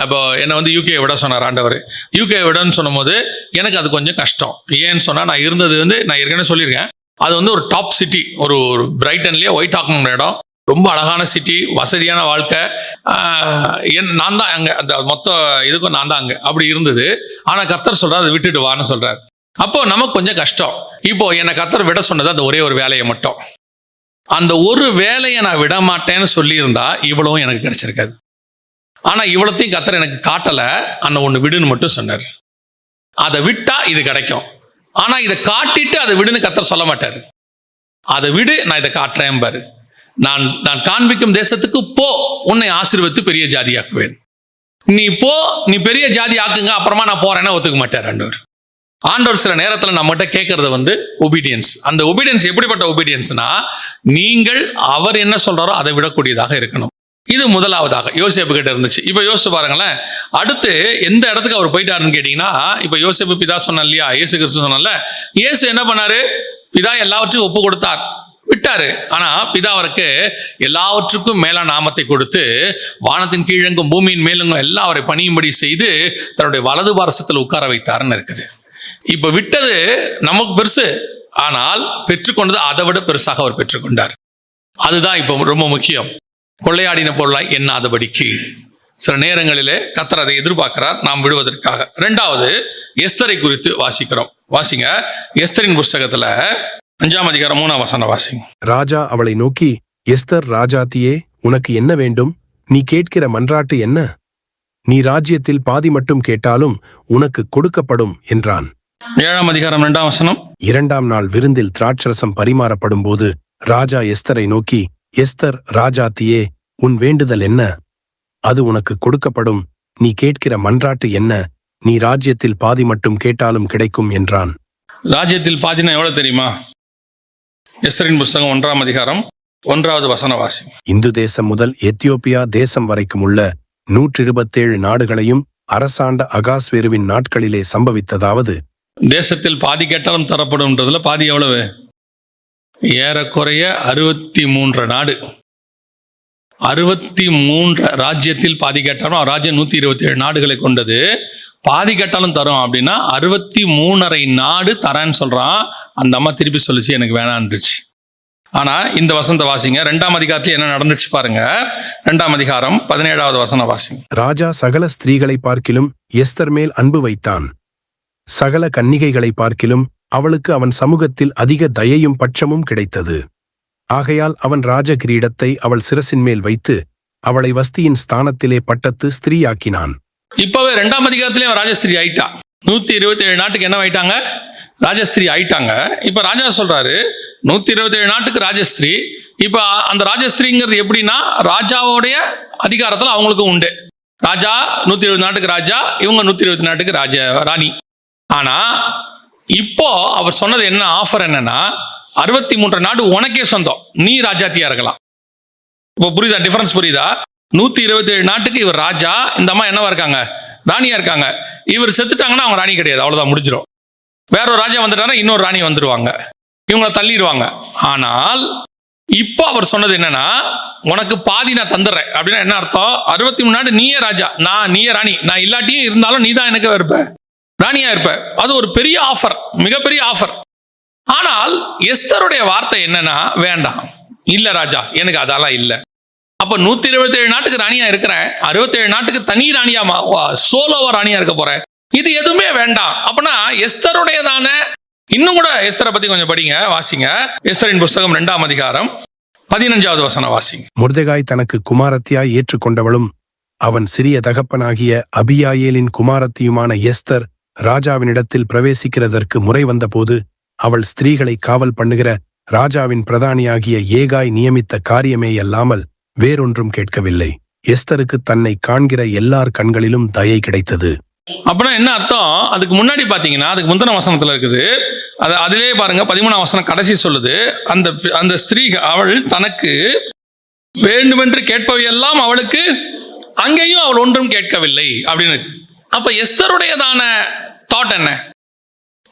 இப்போ என்னை யூகே விட சொன்னார் ஆண்டவர். யூகே விடன்னு சொன்னும் எனக்கு அது கொஞ்சம் கஷ்டம். ஏன்னு சொன்னா, நான் இருந்தது நான் ஏற்கனவே சொல்லியிருக்கேன், அது ஒரு டாப் சிட்டி, ஒரு பிரைட்டன்லயே ஒயிட் ஹாக்ன்ற இடம், ரொம்ப அழகான சிட்டி, வசதியான வாழ்க்கை. நான் தான் அங்க, அந்த மொத்த இதுக்கும் நான் தான் அங்க அப்படி இருந்தது. ஆனா கர்த்தர் சொல்றாரு அதை விட்டுட்டு வான்னு சொல்றாரு. அப்போ நமக்கு கொஞ்சம் கஷ்டம். இப்போ என்னை கர்த்தர் விட சொன்னது அந்த ஒரே ஒரு வேலையை மட்டும். அந்த ஒரு வேலையை நான் விட மாட்டேன்னு சொல்லியிருந்தா இவ்வளவும் எனக்கு கிடைச்சிருக்காது. ஆனா இவ்வளத்தையும் கர்த்தர் எனக்கு காட்டல, அந்த ஒண்ணு விடுன்னு மட்டும் சொன்னார். அதை விட்டா இது கிடைக்கும். ஆனா இதை காட்டிட்டு அதை விடுன்னு கர்த்தர் சொல்ல மாட்டாரு. அதை விடு, நான் இதை காட்டுறேன் பாரு, நான் காண்பிக்கும் தேசத்துக்கு போ, உன்னை ஆசீர்வதித்து பெரிய ஜாதியாக்குவேன். நீ போ, நீ பெரிய ஜாதி ஆக்குங்க, அப்புறமா நான் போறேன்னா ஒத்துக்க மாட்டார் ஆண்டவர். ஆண்டவர் சில நேரத்தில் நம்மகிட்ட கேட்கறது ஒபீடியன்ஸ். அந்த ஒபீடியன்ஸ் எப்படிப்பட்ட ஒபீடியன்ஸ்னா, நீங்கள் அவர் என்ன சொல்றாரோ அதை விடக்கூடியதாக இருக்கணும். இது முதலாவதாக யோசேப்பு கிட்ட இருந்துச்சு. இப்ப யோசிச்சு பாருங்களேன், அடுத்து எந்த இடத்துக்கு அவர் போயிட்டாருன்னு கேட்டீங்கன்னா, இப்ப யோசேப்பு பிதா சொன்ன இல்லையா, இயேசு கிறிஸ்து சொன்னல, இயேசு என்ன பண்ணாரு, பிதா எல்லாவற்றையும் ஒப்பு கொடுத்தார், விட்டாரு. ஆனா பிதா அவருக்கு எல்லாவற்றுக்கும் மேலா நாமத்தை கொடுத்து, வானத்தின் கீழெங்கும் பூமியின் மேலெங்கும் எல்லாம் அவரை பணியும்படி செய்து தன்னுடைய வலது பாரசத்தில் உட்கார வைத்தாருன்னு இருக்குது. இப்ப விட்டது நமக்கு பெருசு, ஆனால் பெற்றுக்கொண்டது அதை விட பெருசாக அவர் பெற்றுக்கொண்டார். அதுதான் இப்ப ரொம்ப முக்கியம். கொள்ளையாடின பொருளாய் எண்ணாதபடிக்கு. சில நேரங்களிலே கர்த்தர் அதை எதிர்பார்க்கிறார் நாம் விடுவதற்காக. இரண்டாவது, எஸ்தரை குறித்து வாசிக்கிறோம். வாசிங்க, எஸ்தரின் புஸ்தகத்துல 5ஆம் அதிகாரம் 3ஆம் வசனம் வாசிங்க. ராஜா அவளை நோக்கி, எஸ்தர் ராஜாத்தியே, உனக்கு என்ன வேண்டும்? நீ கேட்கிற மன்றாட்டு என்ன? நீ ராஜ்யத்தில் பாதி மட்டும் கேட்டாலும் உனக்கு கொடுக்கப்படும் என்றான். 7ஆம் அதிகாரம் 2ஆம் வசனம். 2ஆம் நாள் விருந்தில் திராட்சரசம் பரிமாறப்படும் போது ராஜா எஸ்தரை நோக்கி, எஸ்தர் ராஜாத்தியே, உன் வேண்டுதல் என்ன? அது உனக்கு கொடுக்கப்படும். நீ கேட்கிற மன்றாட்டு என்ன? நீ ராஜ்யத்தில் பாதி மட்டும் கேட்டாலும் கிடைக்கும் என்றான். ராஜ்யத்தில் பாதினா எவ்வளவு தெரியுமா? எஸ்தரின் புஸ்தகம் 1ஆம் அதிகாரம் 1வது வசன வாசி. இந்து தேசம் முதல் எத்தியோப்பியா தேசம் வரைக்கும் உள்ள 127 நாடுகளையும் அரசாண்ட அகாஸ்வேருவின் நாட்களிலே சம்பவித்ததாவது, தேசத்தில் பாதி கேட்டாலும் தரப்படும்ன்றதுல பாதி எவ்வளவு? ஏறக்குறைய 63 நாடு. 63 ராஜ்யத்தில் பாதி கேட்டாலும், ராஜ்யம் 127 நாடுகளை கொண்டது. பாதி கேட்டாலும் தரும் அப்படின்னா 63.5 நாடு தரேன்னு சொல்றான். அந்த அம்மா திருப்பி சொல்லிச்சு, எனக்கு வேணான்றுச்சு. ஆனா இந்த வசனத்தை வாசிங்க, 2ஆம் அதிகாரத்தில் என்ன நடந்துச்சு பாருங்க. 2ஆம் அதிகாரம் 17வது வசனம் வாசிங்க. ராஜா சகல ஸ்திரீகளை பார்க்கிலும் எஸ்தர் மேல் அன்பு வைத்தான். சகல கன்னிகைகளை பார்க்கிலும் அவளுக்கு அவன் சமூகத்தில் அதிக தயையும் பட்சமும் கிடைத்தது. ஆகையால் அவன் ராஜ கிரீடத்தை அவள் சிரசின் மேல் வைத்து அவளை வஸ்தியின் ஸ்தானத்திலே பட்டத்து ஸ்திரீயாக்கினான். இப்பவே 2ஆம் அதிகாரத்திலே அவன் ராஜஸ்திரீ ஆயிட்டா. 127 நாட்டுக்கு என்ன ஆயிட்டாங்க? ராஜஸ்திரீ ஆயிட்டாங்க. இப்ப ராஜா சொல்றாரு 127 நாட்டுக்கு ராஜஸ்திரீ. இப்ப அந்த ராஜஸ்திரீங்கிறது எப்படின்னா, ராஜாவோடைய அதிகாரத்துல அவங்களுக்கும் உண்டு. ராஜா 120 நாட்டுக்கு ராஜா, இவங்க 120 நாட்டுக்கு ராணி. ஆனா இப்போ அவர் சொன்னது என்ன ஆஃபர் என்னன்னா, 63 நாடு உனக்கே சொந்தம், நீ ராஜாத்தியா இருக்கலாம். இப்போ புரியுதா டிஃபரன்ஸ்? புரியுதா? 127 நாட்டுக்கு இவர் ராஜா, இந்த அம்மா என்னவா இருக்காங்க? ராணியா இருக்காங்க. இவர் செத்துட்டாங்கன்னா அவங்க ராணி கிடையாது, அவ்வளவுதான், முடிஞ்சிடும். வேற ஒரு ராஜா வந்துட்டாங்கன்னா இன்னொரு ராணி வந்துருவாங்க, இவங்களை தள்ளிடுவாங்க. ஆனால் இப்போ அவர் சொன்னது என்னன்னா, உனக்கு பாதி நான் தந்துடுறேன். அப்படின்னா என்ன அர்த்தம்? 63 நாடு நீயே ராஜா, நீயே ராணி. நான் இல்லாட்டியும் இருந்தாலும் நீ தான் எனக்கு இருப்ப, ராணியா இருப்ப. அது ஒரு பெரிய ஆஃபர், மிகப்பெரிய ஆஃபர். ஆனால் எஸ்தருடைய வார்த்தை என்னன்னா, வேண்டாம், இல்ல ராஜா, எனக்கு அதெல்லாம் இல்லை. அப்ப 127 நாட்டுக்கு ராணியா இருக்கிறேன், 67 நாட்டுக்கு தனி ராணியா, சோலோவா ராணியா இருக்க போறேன், இது எதுவுமே வேண்டாம். அப்படின்னா எஸ்தருடையதான, இன்னும் கூட எஸ்தரை பத்தி கொஞ்சம் படிங்க, வாசிங்க. எஸ்தரின் புஸ்தகம் 2ஆம் அதிகாரம் 15வது வசனம் வாசிங்க. மொர்தெகாய் தனக்கு குமாரத்தியாய் ஏற்றுக்கொண்டவளும் அவன் சிறிய தகப்பனாகிய அபியாயேலின் குமாரத்தியுமான எஸ்தர் ராஜாவினிடத்தில் பிரவேசிக்கிறதற்கு முறை வந்தபோது அவள் ஸ்திரீகளை காவல் பண்ணுகிற ராஜாவின் பிரதானியாகிய ஏகாய் நியமித்த காரியமே அல்லாமல் வேறொன்றும் கேட்கவில்லை. எஸ்தருக்கு தன்னை காண்கிற எல்லார் கண்களிலும் தயை கிடைத்தது. அப்படின்னா என்ன அர்த்தம்? அதுக்கு முன்னாடி பாத்தீங்கன்னா, அதுக்கு முந்தின வசனத்துல இருக்குது, அதிலே பாருங்க 13ஆம் வசனம் கடைசி சொல்லுது, அந்த ஸ்திரீ அவள் தனக்கு வேண்டுமென்று கேட்பவையெல்லாம் அவளுக்கு, அங்கேயும் அவள் ஒன்றும் கேட்கவில்லை அப்படின்னு. அப்ப எஸ்தருடையதான தாட் என்ன?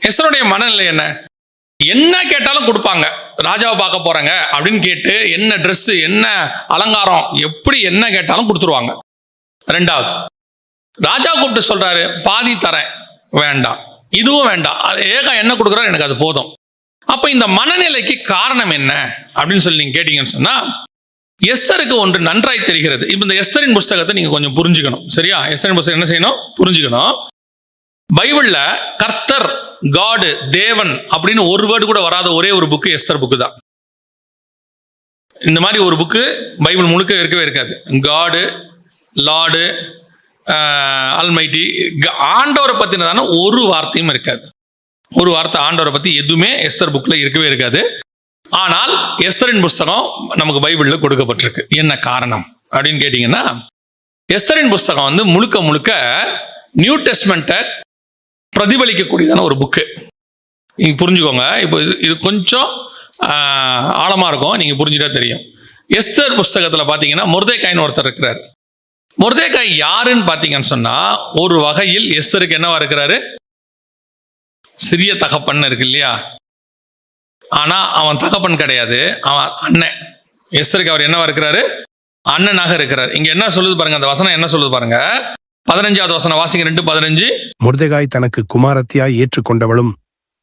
எஸ்தருடைய மனநிலை என்ன? என்ன கேட்டாலும் கொடுப்பாங்க. ராஜாவை பார்க்க போறாங்க அப்படின்னு கேட்டு என்ன ட்ரெஸ், என்ன அலங்காரம், எப்படி என்ன கேட்டாலும் கொடுத்துருவாங்க. ரெண்டாவது, ராஜா கூப்பிட்டு சொல்றாரு, பாதி தரேன், வேண்டாம், இதுவும் வேண்டாம், ஏகா என்ன கொடுக்குறாரு எனக்கு அது போதும். அப்ப இந்த மனநிலைக்கு காரணம் என்ன அப்படின்னு சொல்லி நீங்க கேட்டீங்கன்னு சொன்னா, எஸ்தருக்கு ஒன்று நன்றாய் தெரிகிறது. இப்ப இந்த எஸ்தரின் புஸ்தகத்தை நீங்க கொஞ்சம் புரிஞ்சுக்கணும். சரியா? எஸ்தரின் புஸ்தகம் என்ன செய்யணும்? புரிஞ்சுக்கணும். பைபிள்ல கர்த்தர், காடு, தேவன் அப்படின்னு ஒரு வேர்டு கூட வராத ஒரே ஒரு புக்கு எஸ்தர் புக்கு தான். இந்த மாதிரி ஒரு புக்கு பைபிள் முழுக்க இருக்கவே இருக்காது. காடு, லார்டு, அல்மைட்டி, ஆண்டவரை பத்தினதான ஒரு வார்த்தையும் இருக்காது. ஒரு வார்த்தை ஆண்டவரை பத்தி எதுவுமே எஸ்தர் புக்ல இருக்கவே இருக்காது. ஆனால் எஸ்தரின் புஸ்தகம் நமக்கு பைபிள்ல கொடுக்கப்பட்டிருக்கு. என்ன காரணம் அப்படின்னு கேட்டீங்கன்னா, எஸ்தரின் புஸ்தகம் வந்து முழுக்க முழுக்க நியூ டெஸ்ட்மெண்ட்டை பிரதிபலிக்கக்கூடியதான ஒரு புக்கு. நீங்க புரிஞ்சுக்கோங்க. இப்போ இது கொஞ்சம் ஆழமா இருக்கும், நீங்க புரிஞ்சுட்டா தெரியும். எஸ்தர் புஸ்தகத்துல பாத்தீங்கன்னா மொர்தெகாய்னு ஒருத்தர் இருக்கிறார். மொர்தெகாய் யாருன்னு பாத்தீங்கன்னு சொன்னா, ஒரு வகையில் எஸ்தருக்கு என்னவா இருக்கிறாரு? சிறிய தகப்பன் இருக்கு இல்லையா? ஆனா அவன் தகப்பன் கிடையாது, அவன் அண்ணன். எஸ்தருக்கு அவர் என்னவா இருக்கிறாரு? அண்ணனாக இருக்கிறார். இங்க என்ன சொல்லுது பாருங்க, அந்த வசனம் என்ன சொல்லுது பாருங்க. 15வது வசனம் வாசிங்க. 2:15. மொர்தெகாய் தனக்கு குமாரத்தியாய் ஏற்றுக்கொண்டவளும்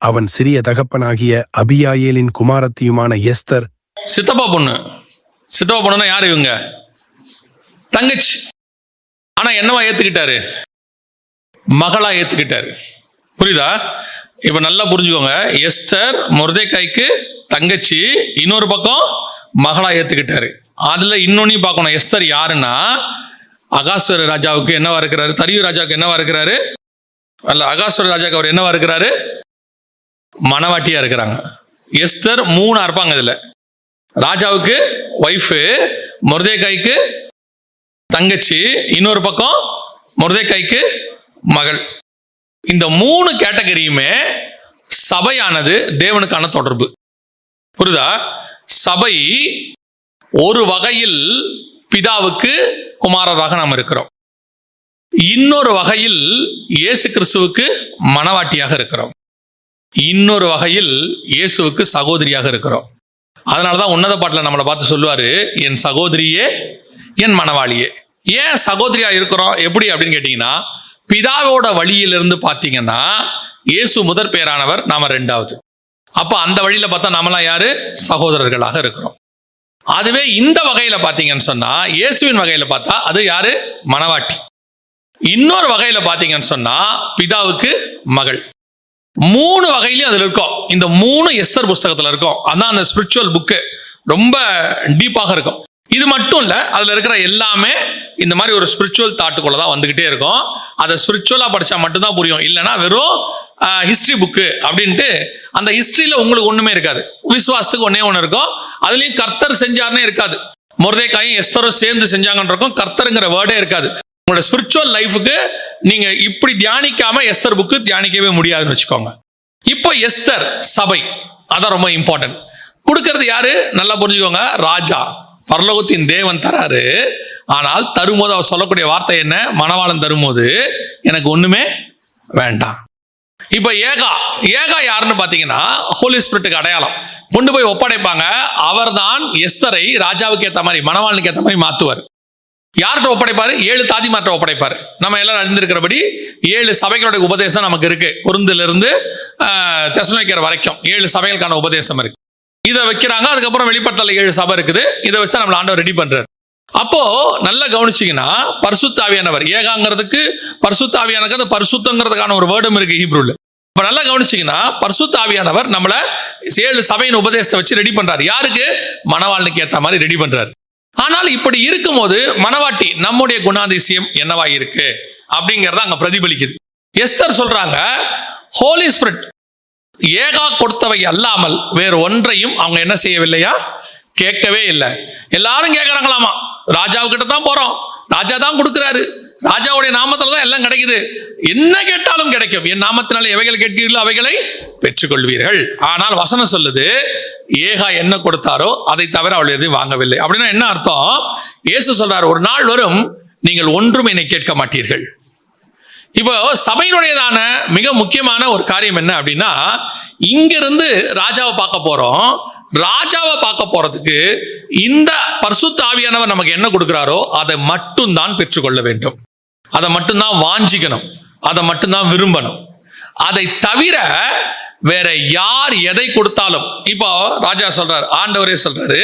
அவன் சிறிய தகப்பனாகிய அபியாயேலின் குமாரத்தியுமான எஸ்தர். சித்தப்பா பொண்ணு. சித்தப்பா பொண்ணுன்னா யாரு? இவங்க தங்கச்சி. ஆனா என்னவா ஏத்துக்கிட்டாரு? மகளா ஏத்துக்கிட்டாரு. புரியுதா? இப்ப நல்லா புரிஞ்சுக்கோங்க. எஸ்தர் மொர்தெகாய்க்கு தங்கச்சி, இன்னொரு பக்கம் மகளா ஏத்துக்கிட்டாரு. அதுல இன்னொன்னு பார்க்கணும். எஸ்தர் யாருன்னா, அகாஸ்வர ராஜாவுக்கு என்னவா இருக்கிறாரு? தரியு ராஜாவுக்கு என்னவா இருக்கிறாரு? அல்ல, அகாஸ்வர ராஜாவுக்கு அவர் என்னவா இருக்கிறாரு? மனவாட்டியா இருக்கிறாங்க. எஸ்தர் 3 இருப்பாங்க இதுல. ராஜாவுக்கு ஒய்ஃபு, மொர்தெகாய்க்கு தங்கச்சி, இன்னொரு பக்கம் மொர்தெகாய்க்கு மகள். இந்த 3 கேட்டகரியுமே சபையானது தேவனுக்கான தொடர்பு. புரியுதா? சபை ஒரு வகையில் பிதாவுக்கு குமாரராக நாம் இருக்கிறோம். இன்னொரு வகையில் இயேசு கிறிஸ்துவுக்கு மனவாட்டியாக இருக்கிறோம். இன்னொரு வகையில் இயேசுவுக்கு சகோதரியாக இருக்கிறோம். அதனாலதான் உன்னத பாட்டில் நம்மளை பார்த்து சொல்லுவாரு, என் சகோதரியே, என் மனவாளியே. ஏன் சகோதரியா இருக்கிறோம்? எப்படி அப்படின்னு கேட்டீங்கன்னா, பிதாவோட வழியிலிருந்து பார்த்தீங்கன்னா இயேசு முதற் பேரானவர், நாம 2வது. அப்ப அந்த வழியில பார்த்தா நாமெல்லாம் யாரு? சகோதரர்களாக இருக்கிறோம். அதுவே இந்த வகையில பார்த்தீங்கன்னு சொன்னா, இயேசுவின் வகையில பார்த்தா அது யாரு? மனவாட்டி. இன்னொரு வகையில பார்த்தீங்கன்னு சொன்னா பிதாவுக்கு மகள். 3 வகையிலும் அதுல இருக்கும். இந்த 3 எஸ்தர் புஸ்தகத்துல இருக்கும். அதான் அந்த ஸ்பிரிச்சுவல் புக்கு ரொம்ப டீப்பாக இருக்கும். இது மட்டும் இல்ல, அதுல இருக்கிற எல்லாமே இந்த மாதிரி ஒரு ஸ்பிரிச்சுவல் தாட்டுக்குள்ள தான் வந்துகிட்டே இருக்கும். அதை ஸ்பிரிச்சுவலா படிச்சா மட்டும்தான் புரியும். இல்லைன்னா வெறும் ஹிஸ்டரி புக்கு அப்படின்ட்டு அந்த ஹிஸ்டரியில உங்களுக்கு ஒண்ணுமே இருக்காது. விசுவாசத்துக்கு ஒண்ணே இருக்கும். அதுலயும் கர்த்தர் செஞ்சார்னே இருக்காது. மொர்தெகாயும் எஸ்தரும் சேர்ந்து செஞ்சாங்கன்னு இருக்கும். கர்த்தருங்கிற வேர்டே இருக்காது. உங்களோட ஸ்பிரிச்சுவல் லைஃபுக்கு நீங்க இப்படி தியானிக்காம எஸ்தர் புக்கு தியானிக்கவே முடியாதுன்னு வச்சுக்கோங்க. இப்போ எஸ்தர் சபை, அதான் ரொம்ப இம்பார்ட்டன்ட். கொடுக்கறது யாரு? நல்லா புரிஞ்சுக்கோங்க. ராஜா, பரலோகத்தின் தேவன் தராரு. ஆனால் தரும்போது அவர் சொல்லக்கூடிய வார்த்தை என்ன? மணவாளன் தரும்போது எனக்கு ஒண்ணுமே வேண்டாம். இப்ப ஏகா யாருன்னு பாத்தீங்கன்னா ஹோலி ஸ்பிரிட்டுக்கு அடையாளம். கொண்டு போய் ஒப்படைப்பாங்க. அவர் தான் எஸ்தரை ராஜாவுக்கு ஏற்ற மாதிரி, மணவாளனுக்கு ஏற்ற மாதிரி மாத்துவார். யார்கிட்ட ஒப்படைப்பாரு? 7 தாதிமார்ட்ட ஒப்படைப்பாரு. நம்ம எல்லாரும் அறிந்திருக்கிறபடி 7 சபைகளுடைய உபதேசம் நமக்கு இருக்கு. கொரிந்தில இருந்து தெசலோனிக்கர் வரைக்கும் 7 சபைகளுக்கான உபதேசம் இருக்கு. இதை வைக்கிறாங்க. அதுக்கப்புறம் வெளிப்படுத்தல 7 சபை இருக்குது. இதை வச்சு நம்மள ஆண்டவர் ரெடி பண்றாரு. அப்போ நல்லா கவனிச்சீங்கன்னா, பரிசுத்த ஆவியானவர், ஏகாங்கிறதுக்கு பரிசுத்த ஆவியானவர், அந்த பரிசுத்தங்கிறதுக்கான ஒரு வேர்டும் இருக்கு ஹீப்ரூல. அப்ப நல்லா கவனிச்சீங்கன்னா, பரிசுத்த ஆவியானவர் நம்மள 7 சபையின் உபதேசத்தை வச்சு ரெடி பண்றாரு. யாருக்கு? மணவாளனுக்கு ஏற்ற மாதிரி ரெடி பண்றாரு. ஆனால் இப்படி இருக்கும்போது மனவாட்டி நம்முடைய குணாதிசயம் என்னவா இருக்கு அப்படிங்கறத அங்க பிரதிபலிக்குது. எஸ்தர் சொல்றாங்க, ஹோலி ஸ்பிரிட் ஏகா கொடுத்தவை அல்லாமல் வேறு ஒன்றையும் அவங்க என்ன செய்யவில்லையா? கேட்கவே இல்லை. எல்லாரும் கேட்கறாங்களாமா, ராஜாவுக்கிட்ட தான் போறோம், ராஜா தான் கொடுக்கிறாரு, ராஜாவுடைய நாமத்துல தான் எல்லாம் கிடைக்குது, என்ன கேட்டாலும் கிடைக்கும், என் நாமத்தினால எவைகள் கேட்கிறீர்களோ அவைகளை பெற்றுக்கொள்வீர்கள். ஆனால் வசனம் சொல்லுது, ஏகா என்ன கொடுத்தாரோ அதை தவிர அவள் எதையும் வாங்கவில்லை. அப்படின்னா என்ன அர்த்தம்? இயேசு சொல்றாரு, ஒரு நாள் வரும் நீங்கள் ஒன்றும் என்னை கேட்க மாட்டீர்கள். இப்போ சபையினுடையதான மிக முக்கியமான ஒரு காரியம் என்ன அப்படின்னா, இங்கிருந்து ராஜாவை பார்க்க போறோம். ராஜாவை பார்க்க போறதுக்கு இந்த பரிசுத்த ஆவியானவர் நமக்கு என்ன கொடுக்கிறாரோ அதை மட்டும்தான் பெற்றுக்கொள்ள வேண்டும். அதை மட்டும்தான் வாஞ்சிக்கணும், அதை மட்டும்தான் விரும்பணும். அதை தவிர வேற யார் எதை கொடுத்தாலும், இப்போ ராஜா சொல்றாரு, ஆண்டவரே சொல்றாரு,